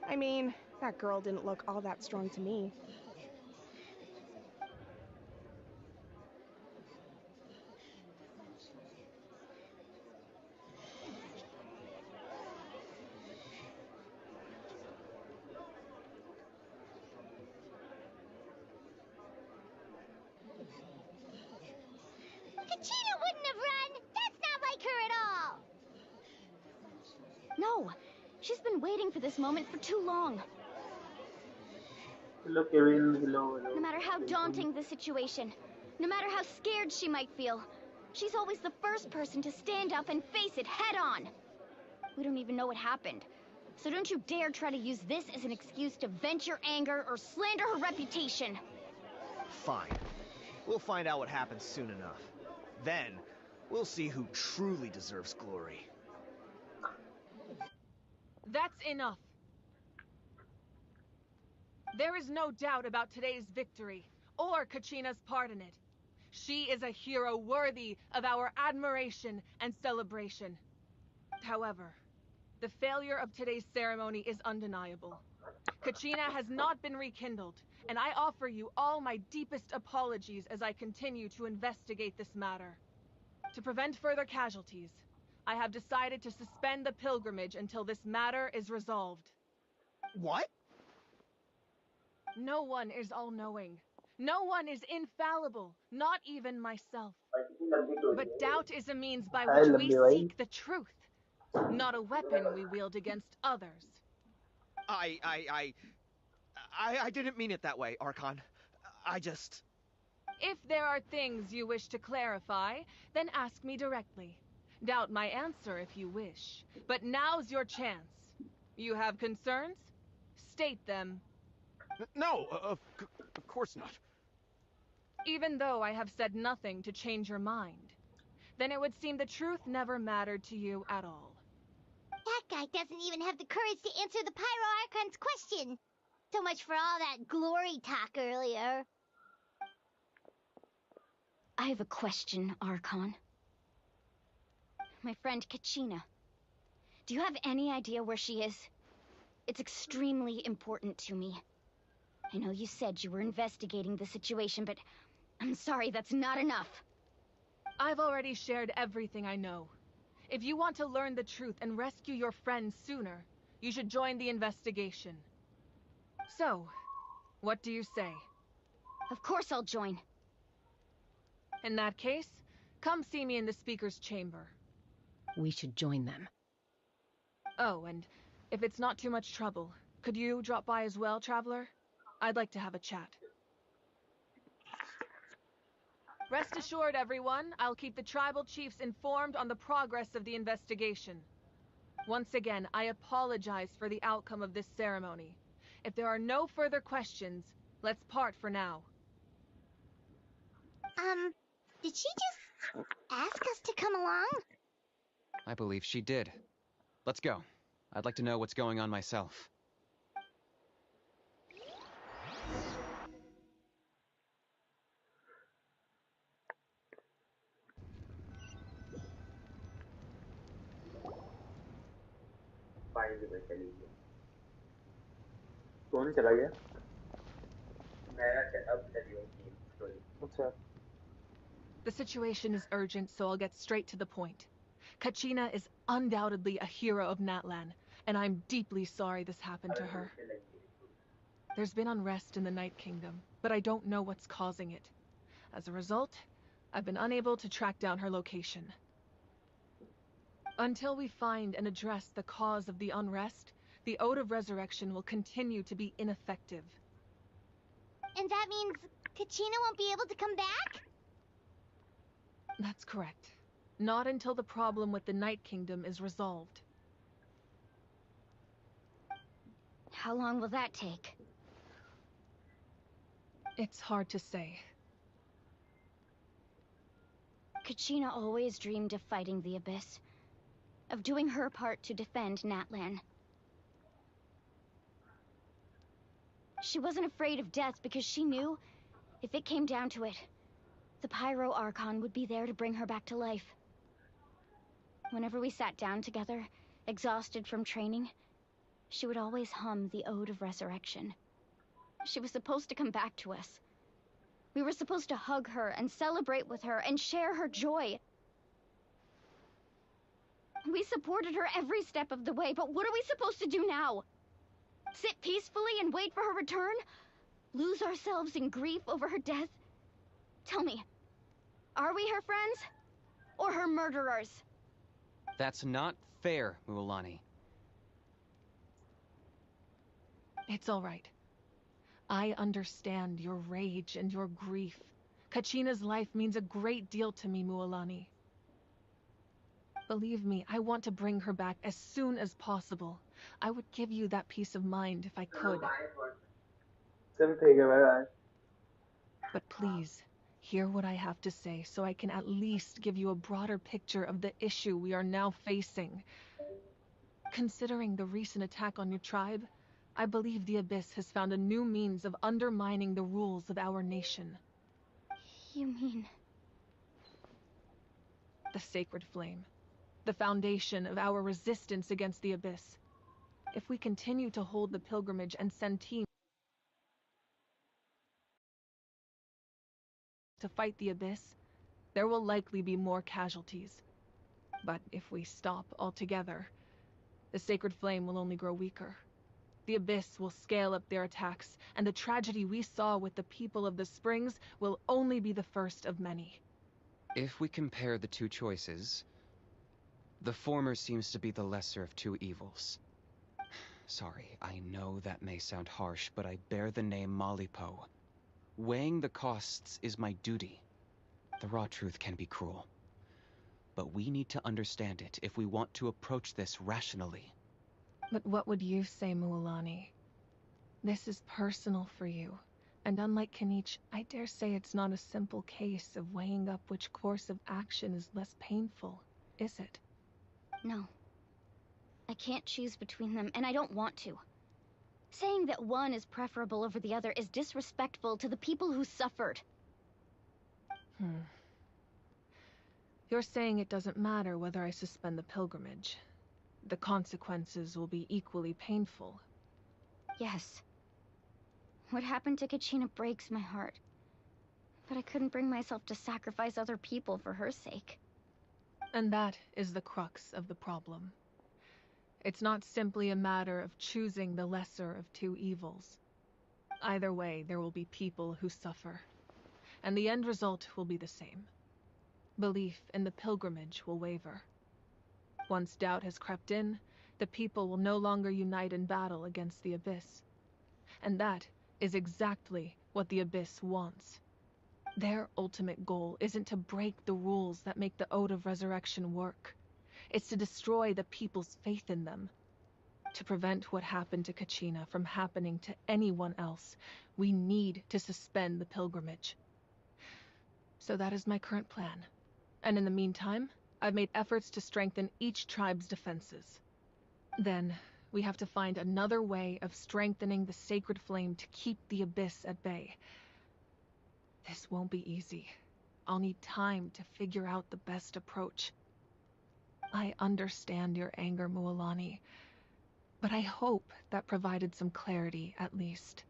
I mean, that girl didn't look all that strong to me.
Kachina wouldn't have run! That's not like her at all!
No, she's been waiting for this moment for too long.
Hello, Kevin. Hello.
No matter how daunting the situation, no matter how scared she might feel, she's always the first person to stand up and face it head on. We don't even know what happened, so don't you dare try to use this as an excuse to vent your anger or slander her reputation.
Fine. We'll find out what happens soon enough. Then, we'll see who truly deserves glory.
That's enough. There is no doubt about today's victory, or Kachina's part in it. She is a hero worthy of our admiration and celebration. However, the failure of today's ceremony is undeniable. Kachina has not been rekindled, and I offer you all my deepest apologies as I continue to investigate this matter. To prevent further casualties, I have decided to suspend the pilgrimage until this matter is resolved.
What?
No one is all-knowing. No one is infallible, not even myself. But doubt is a means by which we seek the truth, not a weapon we wield against others.
I didn't mean it that way, Archon. I just...
If there are things you wish to clarify, then ask me directly. Doubt my answer if you wish. But now's your chance. You have concerns? State them.
No, of course not.
Even though I have said nothing to change your mind, then it would seem the truth never mattered to you at all.
That guy doesn't even have the courage to answer the Pyro Archon's question. So much for all that glory talk earlier.
I have a question, Archon. My friend Kachina. Do you have any idea where she is? It's extremely important to me. I know you said you were investigating the situation, but I'm sorry, that's not enough.
I've already shared everything I know. If you want to learn the truth and rescue your friends sooner, you should join the investigation. So, what do you say?
Of course I'll join.
In that case, come see me in the speaker's chamber.
We should join them.
Oh, and if it's not too much trouble, could you drop by as well, Traveler? I'd like to have a chat. Rest assured, everyone, I'll keep the tribal chiefs informed on the progress of the investigation. Once again, I apologize for the outcome of this ceremony. If there are no further questions, let's part for now.
Did she just ask us to come along?
I believe she did. Let's go. I'd like to know what's going on myself.
कौन चला गया? अच्छा.
The situation is urgent, so I'll get straight to the point. Kachina is undoubtedly a hero of Natlan, and I'm deeply sorry this happened to her. There's been unrest in the Night Kingdom, but I don't know what's causing it. As a result, I've been unable to track down her location. Until we find and address the cause of the unrest, the Ode of Resurrection will continue to be ineffective.
And that means Kachina won't be able to come back?
That's correct. Not until the problem with the Night Kingdom is resolved.
How long will that take?
It's hard to say.
Kachina always dreamed of fighting the Abyss. Of doing her part to defend Natlan. She wasn't afraid of death because she knew, if it came down to it, the Pyro Archon would be there to bring her back to life. Whenever we sat down together, exhausted from training, she would always hum the Ode of Resurrection. She was supposed to come back to us. We were supposed to hug her and celebrate with her and share her joy. We supported her every step of the way, but what are we supposed to do now? Sit peacefully and wait for her return? Lose ourselves in grief over her death? Tell me, are we her friends? Or her murderers?
That's not fair, Mualani.
It's all right. I understand your rage and your grief. Kachina's life means a great deal to me, Mualani. Believe me, I want to bring her back as soon as possible. I would give you that peace of mind if I could. But please, hear what I have to say so I can at least give you a broader picture of the issue we are now facing. Considering the recent attack on your tribe, I believe the Abyss has found a new means of undermining the rules of our nation.
You mean
The sacred flame. The foundation of our resistance against the abyss. If we continue to hold the pilgrimage and send teams to fight the abyss, there will likely be more casualties. But if we stop altogether, the sacred flame will only grow weaker. The abyss will scale up their attacks, and the tragedy we saw with the people of the Springs will only be the first of many.
If we compare the two choices, the former seems to be the lesser of two evils. Sorry, I know that may sound harsh, but I bear the name Malipo. Weighing the costs is my duty. The raw truth can be cruel. But we need to understand it if we want to approach this rationally.
But what would you say, Mualani? This is personal for you, and unlike Kanich, I dare say it's not a simple case of weighing up which course of action is less painful, is it?
No. I can't choose between them, and I don't want to. Saying that one is preferable over the other is disrespectful to the people who suffered.
You're saying it doesn't matter whether I suspend the pilgrimage. The consequences will be equally painful.
Yes. What happened to Kachina breaks my heart. But I couldn't bring myself to sacrifice other people for her sake.
And that is the crux of the problem. It's not simply a matter of choosing the lesser of two evils. Either way, there will be people who suffer. And the end result will be the same. Belief in the pilgrimage will waver. Once doubt has crept in, the people will no longer unite in battle against the abyss. And that is exactly what the abyss wants. Their ultimate goal isn't to break the rules that make the Ode of Resurrection work. It's to destroy the people's faith in them. To prevent what happened to Kachina from happening to anyone else, we need to suspend the pilgrimage. So that is my current plan. And in the meantime, I've made efforts to strengthen each tribe's defenses. Then, we have to find another way of strengthening the sacred flame to keep the abyss at bay. This won't be easy. I'll need time to figure out the best approach. I understand your anger, Mualani, but I hope that provided some clarity at least.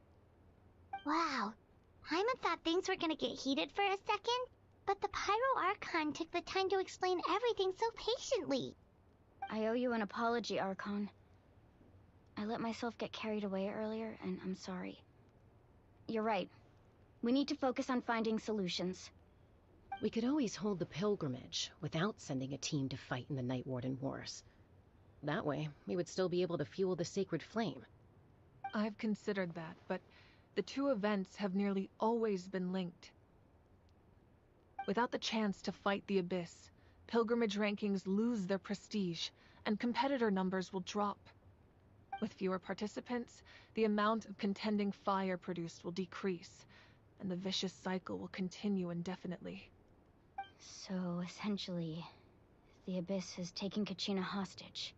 Wow. Hyman thought things were gonna get heated for a second, but the Pyro Archon took the time to explain everything so patiently.
I owe you an apology, Archon. I let myself get carried away earlier, and I'm sorry. You're right. We need to focus on finding solutions.
We could always hold the pilgrimage without sending a team to fight in the Night Warden Wars. That way, we would still be able to fuel the sacred flame.
I've considered that, but the two events have nearly always been linked. Without the chance to fight the abyss, pilgrimage rankings lose their prestige, and competitor numbers will drop. With fewer participants, the amount of contending fire produced will decrease, and the vicious cycle will continue indefinitely.
So, essentially, the abyss has taken Kachina hostage.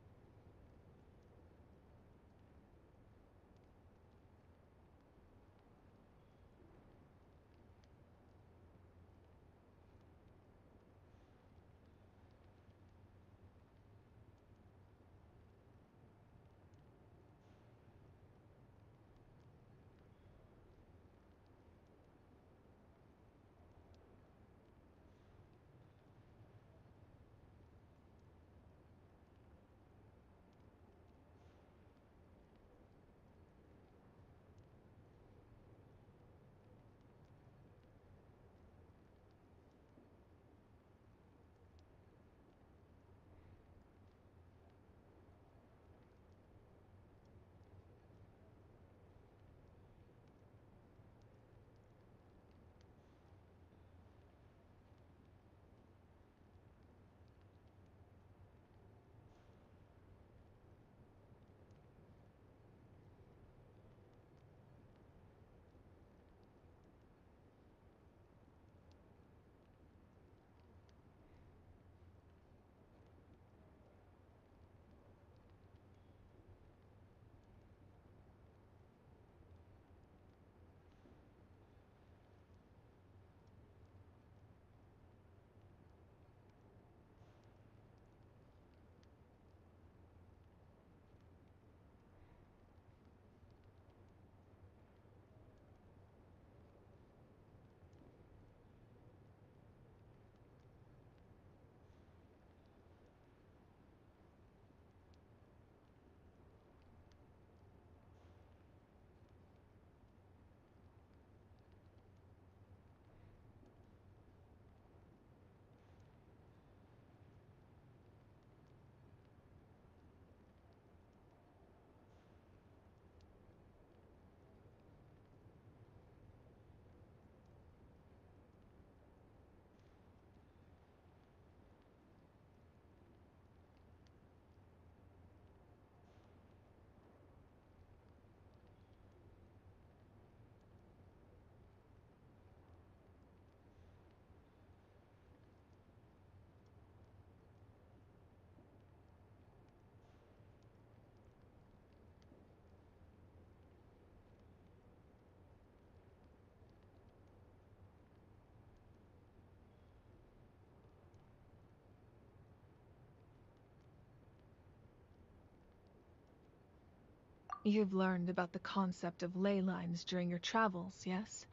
You've learned about the concept of ley lines during your travels, yes?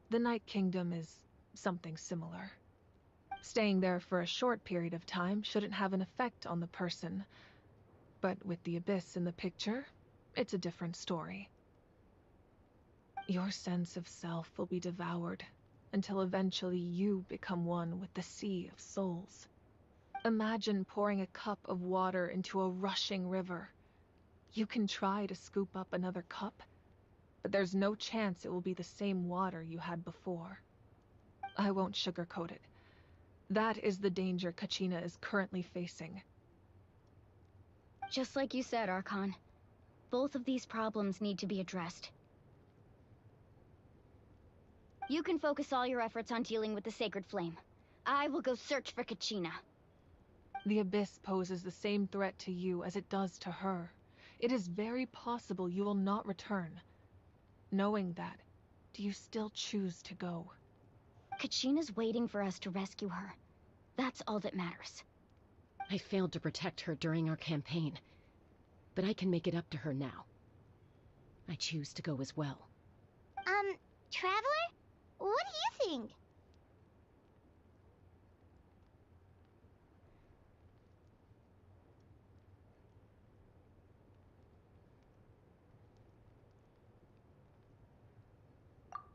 The Night Kingdom is something similar. Staying there for a short period of time shouldn't have an effect on the person. But with the Abyss in the picture, it's a different story. Your sense of self will be devoured until eventually you become one with the Sea of Souls. Imagine pouring a cup of water into a rushing river. You can try to scoop up another cup, but there's no chance it will be the same water you had before. I won't sugarcoat it. That is the danger Kachina is currently facing.
Just like you said, Archon. Both of these problems need to be addressed. You can focus all your efforts on dealing with the Sacred Flame. I will go search for Kachina.
The Abyss poses the same threat to you as it does to her. It is very possible you will not return. Knowing that, do you still choose to go?
Kachina's waiting for us to rescue her. That's all that matters.
I failed to protect her during our campaign, but I can make it up to her now. I choose to go as well.
Traveler? What do you think?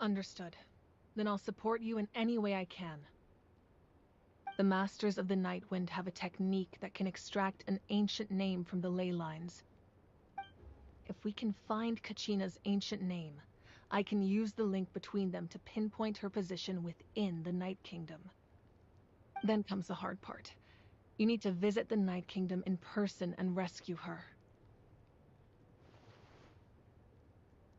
Understood. Then I'll support you in any way I can. The Masters of the Nightwind have a technique that can extract an ancient name from the ley lines. If we can find Kachina's ancient name, I can use the link between them to pinpoint her position within the Night Kingdom. Then comes the hard part. You need to visit the Night Kingdom in person and rescue her.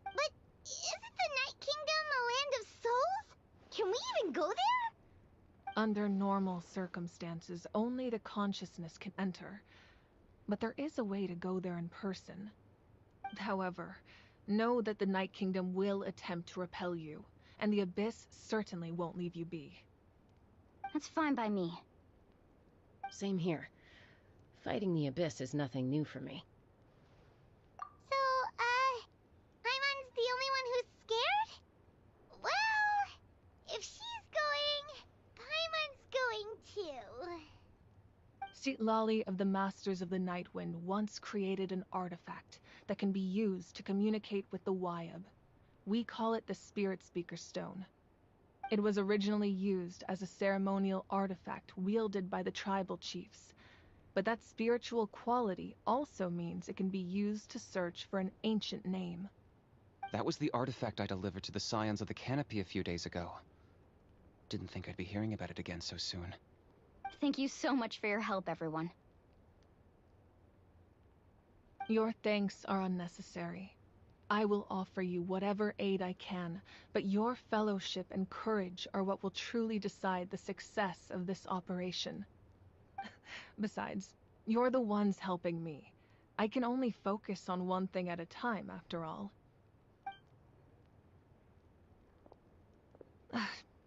But isn't the Night Kingdom a land of souls? Can we even go there?
Under normal circumstances, only the consciousness can enter. But there is a way to go there in person. However, know that the Night Kingdom will attempt to repel you, and the Abyss certainly won't leave you be.
That's fine by me.
Same here. Fighting the Abyss is nothing new for me.
So, Paimon's the only one who's scared? Well, if she's going, Paimon's going too.
Lali of the Masters of the Nightwind once created an artifact that can be used to communicate with the Wyab. We call it the Spirit Speaker Stone. It was originally used as a ceremonial artifact wielded by the tribal chiefs, but that spiritual quality also means it can be used to search for an ancient name.
That was the artifact I delivered to the Scions of the Canopy a few days ago. Didn't think I'd be hearing about it again so soon.
Thank you so much for your help, everyone.
Your thanks are unnecessary. I will offer you whatever aid I can, but your fellowship and courage are what will truly decide the success of this operation. Besides, you're the ones helping me. I can only focus on one thing at a time, after all.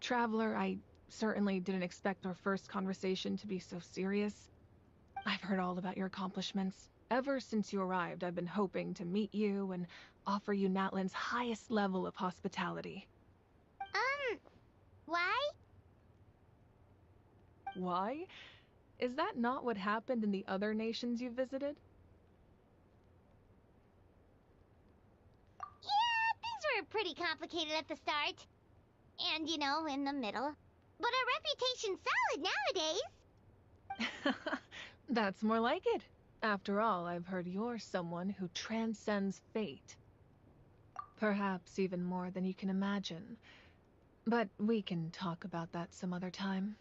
Traveler, I certainly didn't expect our first conversation to be so serious. I've heard all about your accomplishments. Ever since you arrived, I've been hoping to meet you and offer you Natlan's highest level of hospitality.
Why?
Why? Is that not what happened in the other nations you visited?
Yeah, things were pretty complicated at the start. And, in the middle. But our reputation's solid nowadays.
That's more like it. After all, I've heard you're someone who transcends fate. Perhaps even more than you can imagine. But we can talk about that some other time.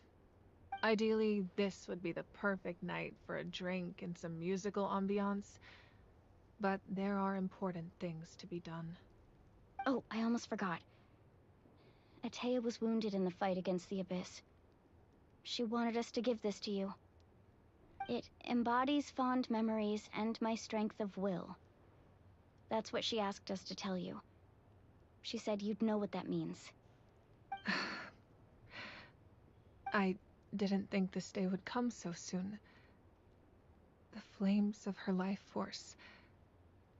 Ideally, this would be the perfect night for a drink and some musical ambiance. But there are important things to be done.
Oh, I almost forgot. Atea was wounded in the fight against the Abyss. She wanted us to give this to you. It embodies fond memories and my strength of will. That's what she asked us to tell you. She said you'd know what that means.
I didn't think this day would come so soon. The flames of her life force.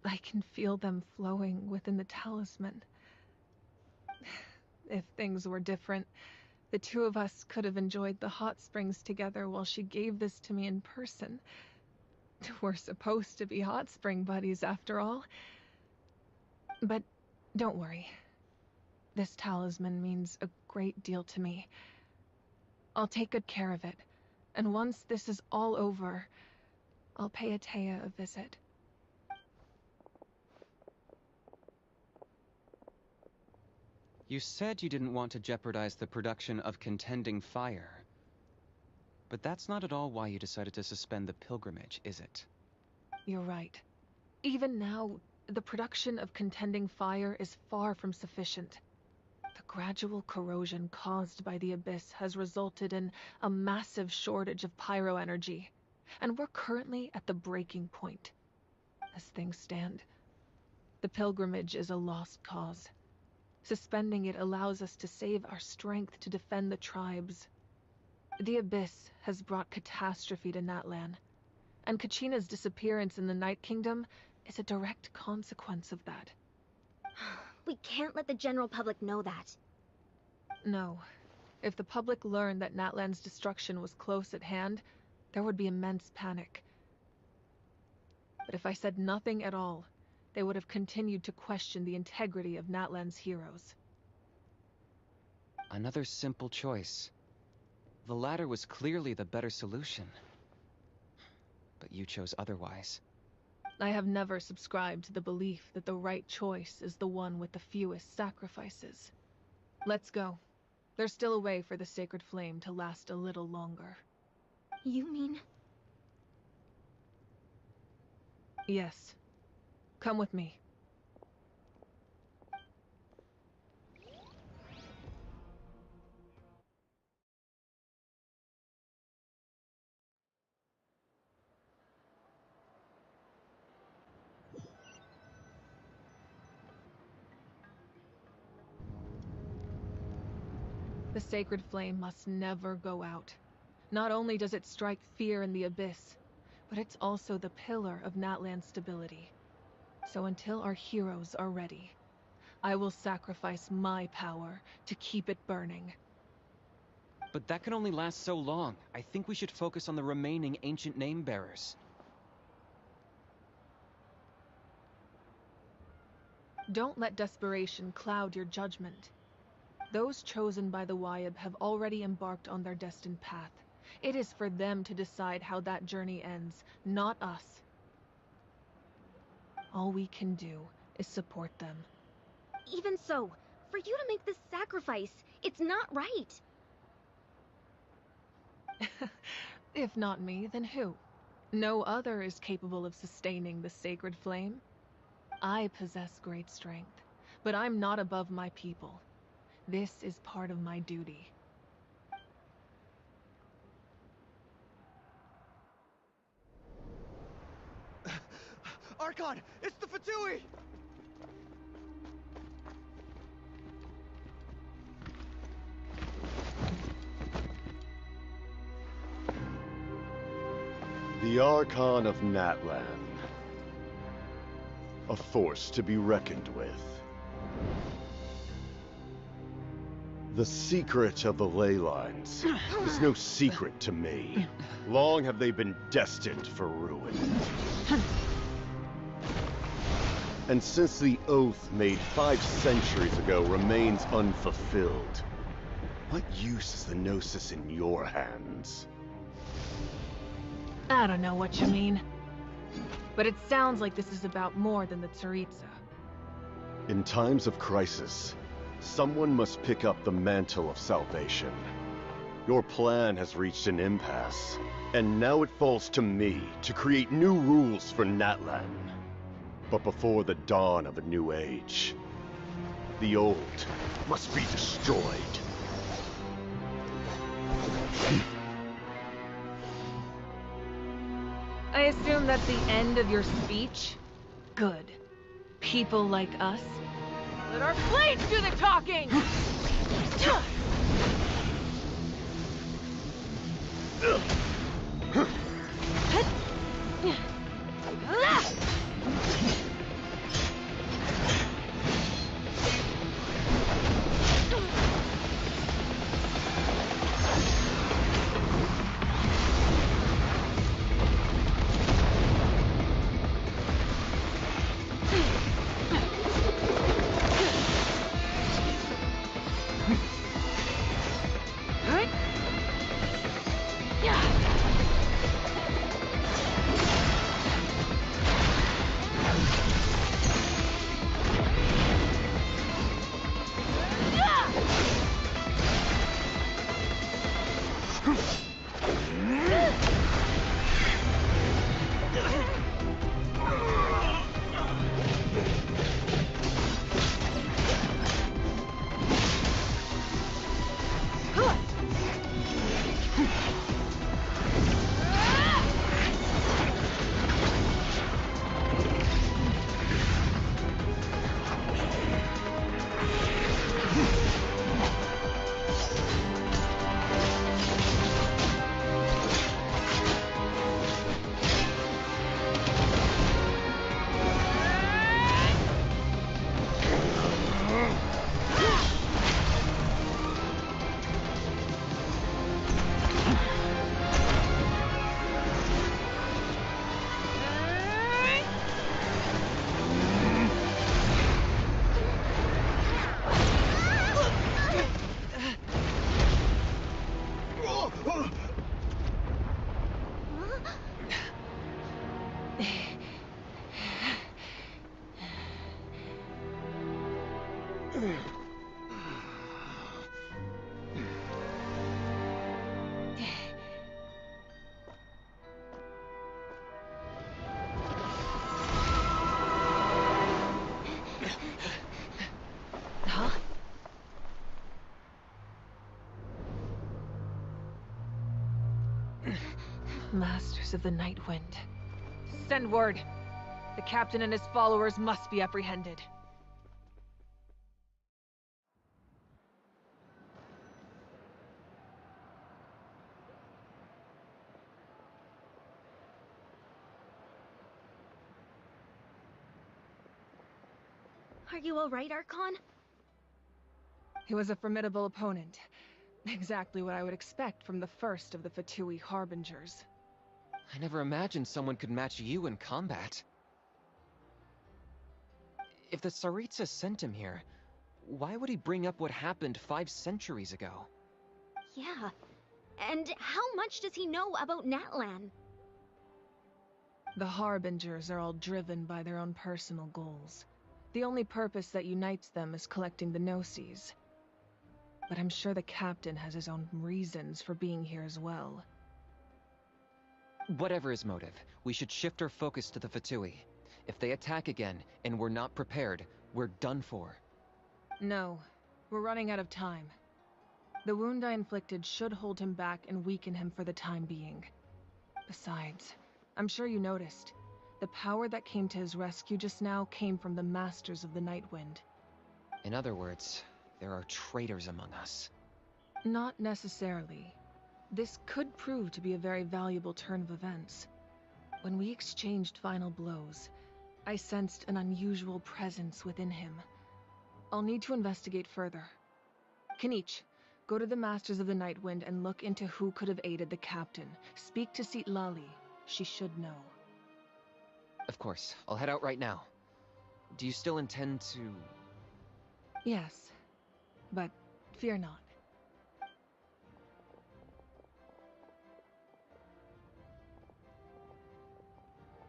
I can feel them flowing within the talisman. If things were different, the two of us could have enjoyed the hot springs together while she gave this to me in person. We're supposed to be hot spring buddies after all. But don't worry. This talisman means a great deal to me. I'll take good care of it, and once this is all over, I'll pay Atea a visit.
You said you didn't want to jeopardize the production of contending fire. But that's not at all why you decided to suspend the pilgrimage, is it?
You're right. Even now, the production of contending fire is far from sufficient. The gradual corrosion caused by the abyss has resulted in a massive shortage of pyro energy, and we're currently at the breaking point. As things stand, the pilgrimage is a lost cause. Suspending it allows us to save our strength to defend the tribes. The abyss has brought catastrophe to Natlan, and Kachina's disappearance in the Night Kingdom is a direct consequence of that.
We can't let the general public know that.
No. If the public learned that Natlan's destruction was close at hand, there would be immense panic. But if I said nothing at all, they would have continued to question the integrity of Natlan's heroes.
Another simple choice. The latter was clearly the better solution. But you chose otherwise.
I have never subscribed to the belief that the right choice is the one with the fewest sacrifices. Let's go. There's still a way for the sacred flame to last a little longer.
You mean?
Yes. Come with me. The sacred flame must never go out. Not only does it strike fear in the abyss, but it's also the pillar of Natlan's stability. So until our heroes are ready, I will sacrifice my power to keep it burning.
But that can only last so long. I think we should focus on the remaining ancient name-bearers.
Don't let desperation cloud your judgment. Those chosen by the Wyab have already embarked on their destined path. It is for them to decide how that journey ends, not us. All we can do is support them.
Even so, for you to make this sacrifice, it's not right.
If not me, then who? No other is capable of sustaining the sacred flame. I possess great strength, but I'm not above my people. This is part of my duty.
Archon! It's the Fatui!
The Archon of Natlan. A force to be reckoned with. The secret of the ley lines is no secret to me. Long have they been destined for ruin. And since the oath made 5 centuries ago remains unfulfilled, what use is the Gnosis in your hands?
I don't know what you mean. But it sounds like this is about more than the Tsaritsa.
In times of crisis, someone must pick up the mantle of salvation. Your plan has reached an impasse, and now it falls to me to create new rules for Natlan. But before the dawn of a new age, the old must be destroyed.
I assume that's the end of your speech? Good. People like us? Let our blades do the talking! Masters of the Night Wind. Send word. The captain and his followers must be apprehended.
Are you alright, Archon?
He was a formidable opponent. Exactly what I would expect from the first of the Fatui Harbingers.
I never imagined someone could match you in combat. If the Tsaritsa sent him here, why would he bring up what happened 5 centuries ago?
Yeah. And how much does he know about Natlan?
The Harbingers are all driven by their own personal goals. The only purpose that unites them is collecting the Gnosis. But I'm sure the captain has his own reasons for being here as well.
Whatever his motive, we should shift our focus to the Fatui. If they attack again, and we're not prepared, we're done for.
No, we're running out of time. The wound I inflicted should hold him back and weaken him for the time being. Besides, I'm sure you noticed, the power that came to his rescue just now came from the Masters of the Night Wind.
In other words, there are traitors among us.
Not necessarily. This could prove to be a very valuable turn of events. When we exchanged final blows, I sensed an unusual presence within him. I'll need to investigate further. Kanich, go to the Masters of the Night Wind and look into who could have aided the captain. Speak to Sitlali. She should know.
Of course, I'll head out right now. Do you still intend to...
Yes, but fear not.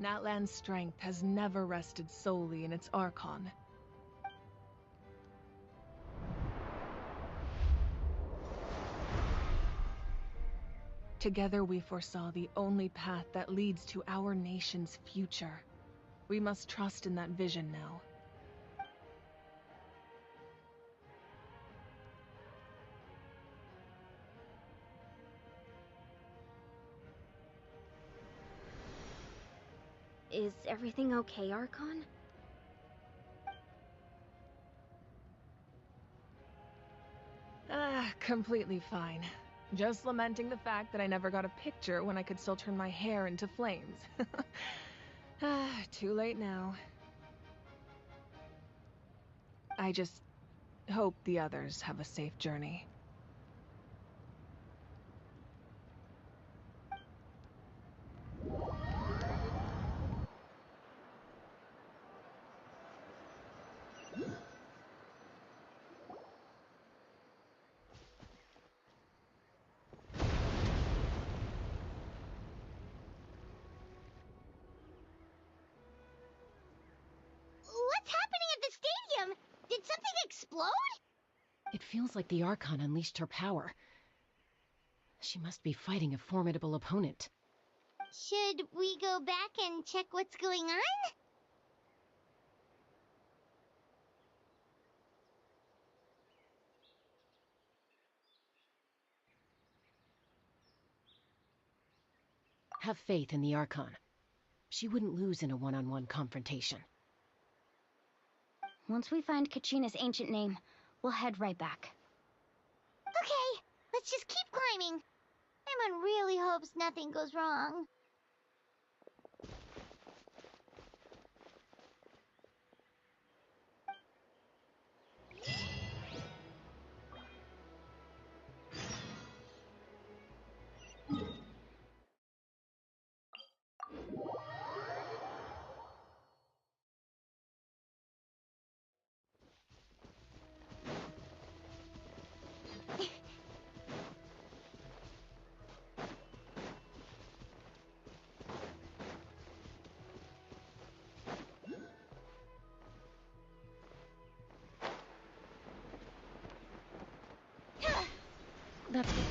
Natlan's strength has never rested solely in its Archon. Together we foresaw the only path that leads to our nation's future. We must trust in that vision now.
Is everything okay, Archon?
Completely fine. Just lamenting the fact that I never got a picture when I could still turn my hair into flames. Too late now. I just hope the others have a safe journey.
What's happening at the stadium? Did something explode?
It feels like the Archon unleashed her power. She must be fighting a formidable opponent.
Should we go back and check what's going on?
Have faith in the Archon. She wouldn't lose in a one-on-one confrontation.
Once we find Kachina's ancient name, we'll head right back.
Okay, let's just keep climbing. Everyone really hopes nothing goes wrong.
That's good.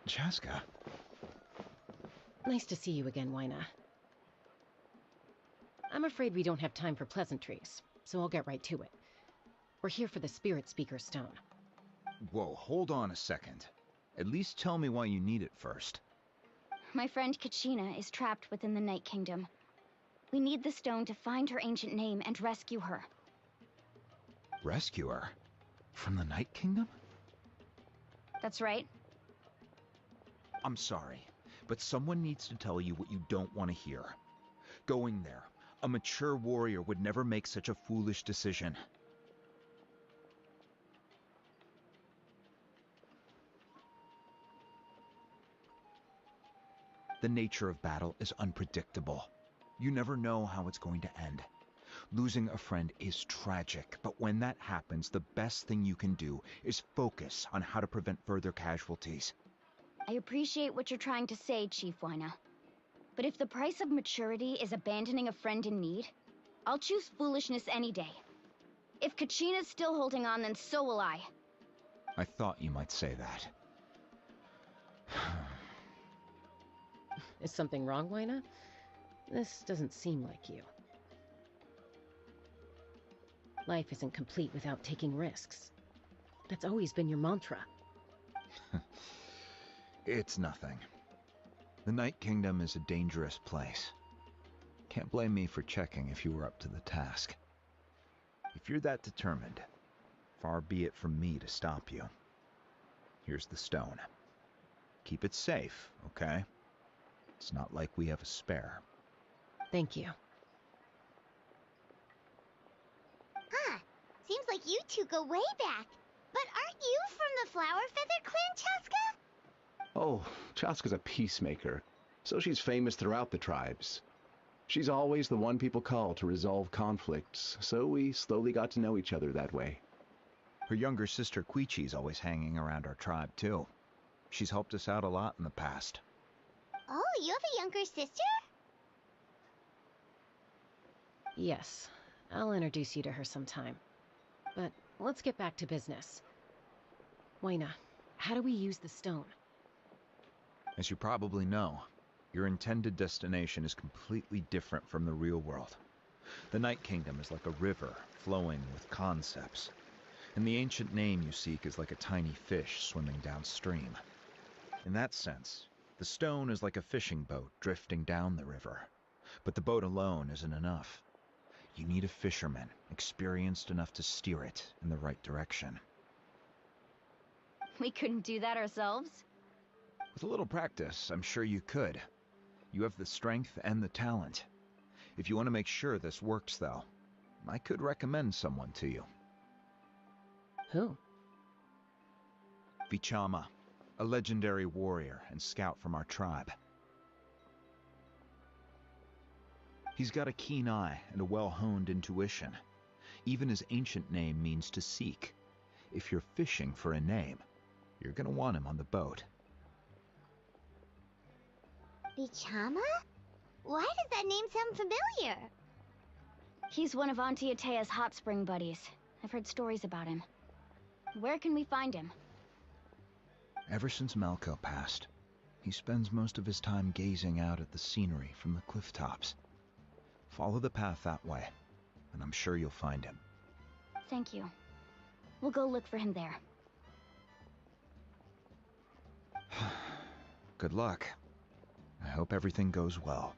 Chaska.
Nice to see you again, Wyna. I'm afraid we don't have time for pleasantries, so I'll get right to it. We're here for the Spirit Speaker Stone.
Whoa, hold on a second. At least tell me why you need it first.
My friend Kachina is trapped within the Night Kingdom. We need the stone to find her ancient name and rescue her.
Rescue her? From the Night Kingdom?
That's right.
I'm sorry, but someone needs to tell you what you don't want to hear. Going there, a mature warrior would never make such a foolish decision. The nature of battle is unpredictable. You never know how it's going to end. Losing a friend is tragic, but when that happens, the best thing you can do is focus on how to prevent further casualties.
I appreciate what you're trying to say, Chief Wyna. But if the price of maturity is abandoning a friend in need, I'll choose foolishness any day. If Kachina's still holding on, then so will I.
I thought you might say that.
Is something wrong, Wyna? This doesn't seem like you. Life isn't complete without taking risks. That's always been your mantra.
It's nothing. The Night Kingdom is a dangerous place. Can't blame me for checking if you were up to the task. If you're that determined, far be it from me to stop you. Here's the stone. Keep it safe, okay? It's not like we have a spare.
Thank you.
Huh. Seems like you two go way back. But aren't you from the Flower Feather Clan, Chaska?
Oh, Chaska's a peacemaker, so she's famous throughout the tribes. She's always the one people call to resolve conflicts, so we slowly got to know each other that way.
Her younger sister Quichi's always hanging around our tribe, too. She's helped us out a lot in the past.
Oh, you have a younger sister?
Yes, I'll introduce you to her sometime. But let's get back to business. Wyna, how do we use the stone?
As you probably know, your intended destination is completely different from the real world. The Night Kingdom is like a river flowing with concepts, and the ancient name you seek is like a tiny fish swimming downstream. In that sense, the stone is like a fishing boat drifting down the river, but the boat alone isn't enough. You need a fisherman experienced enough to steer it in the right direction.
We couldn't do that ourselves?
With a little practice, I'm sure you could. You have the strength and the talent. If you want to make sure this works, though, I could recommend someone to you.
Who?
Vichama, a legendary warrior and scout from our tribe. He's got a keen eye and a well-honed intuition. Even his ancient name means to seek. If you're fishing for a name, you're gonna want him on the boat.
Vichama? Why does that name sound familiar?
He's one of Auntie Atea's hot spring buddies. I've heard stories about him. Where can we find him?
Ever since Malco passed, he spends most of his time gazing out at the scenery from the cliff tops. Follow the path that way, and I'm sure you'll find him.
Thank you. We'll go look for him there.
Good luck. I hope everything goes well.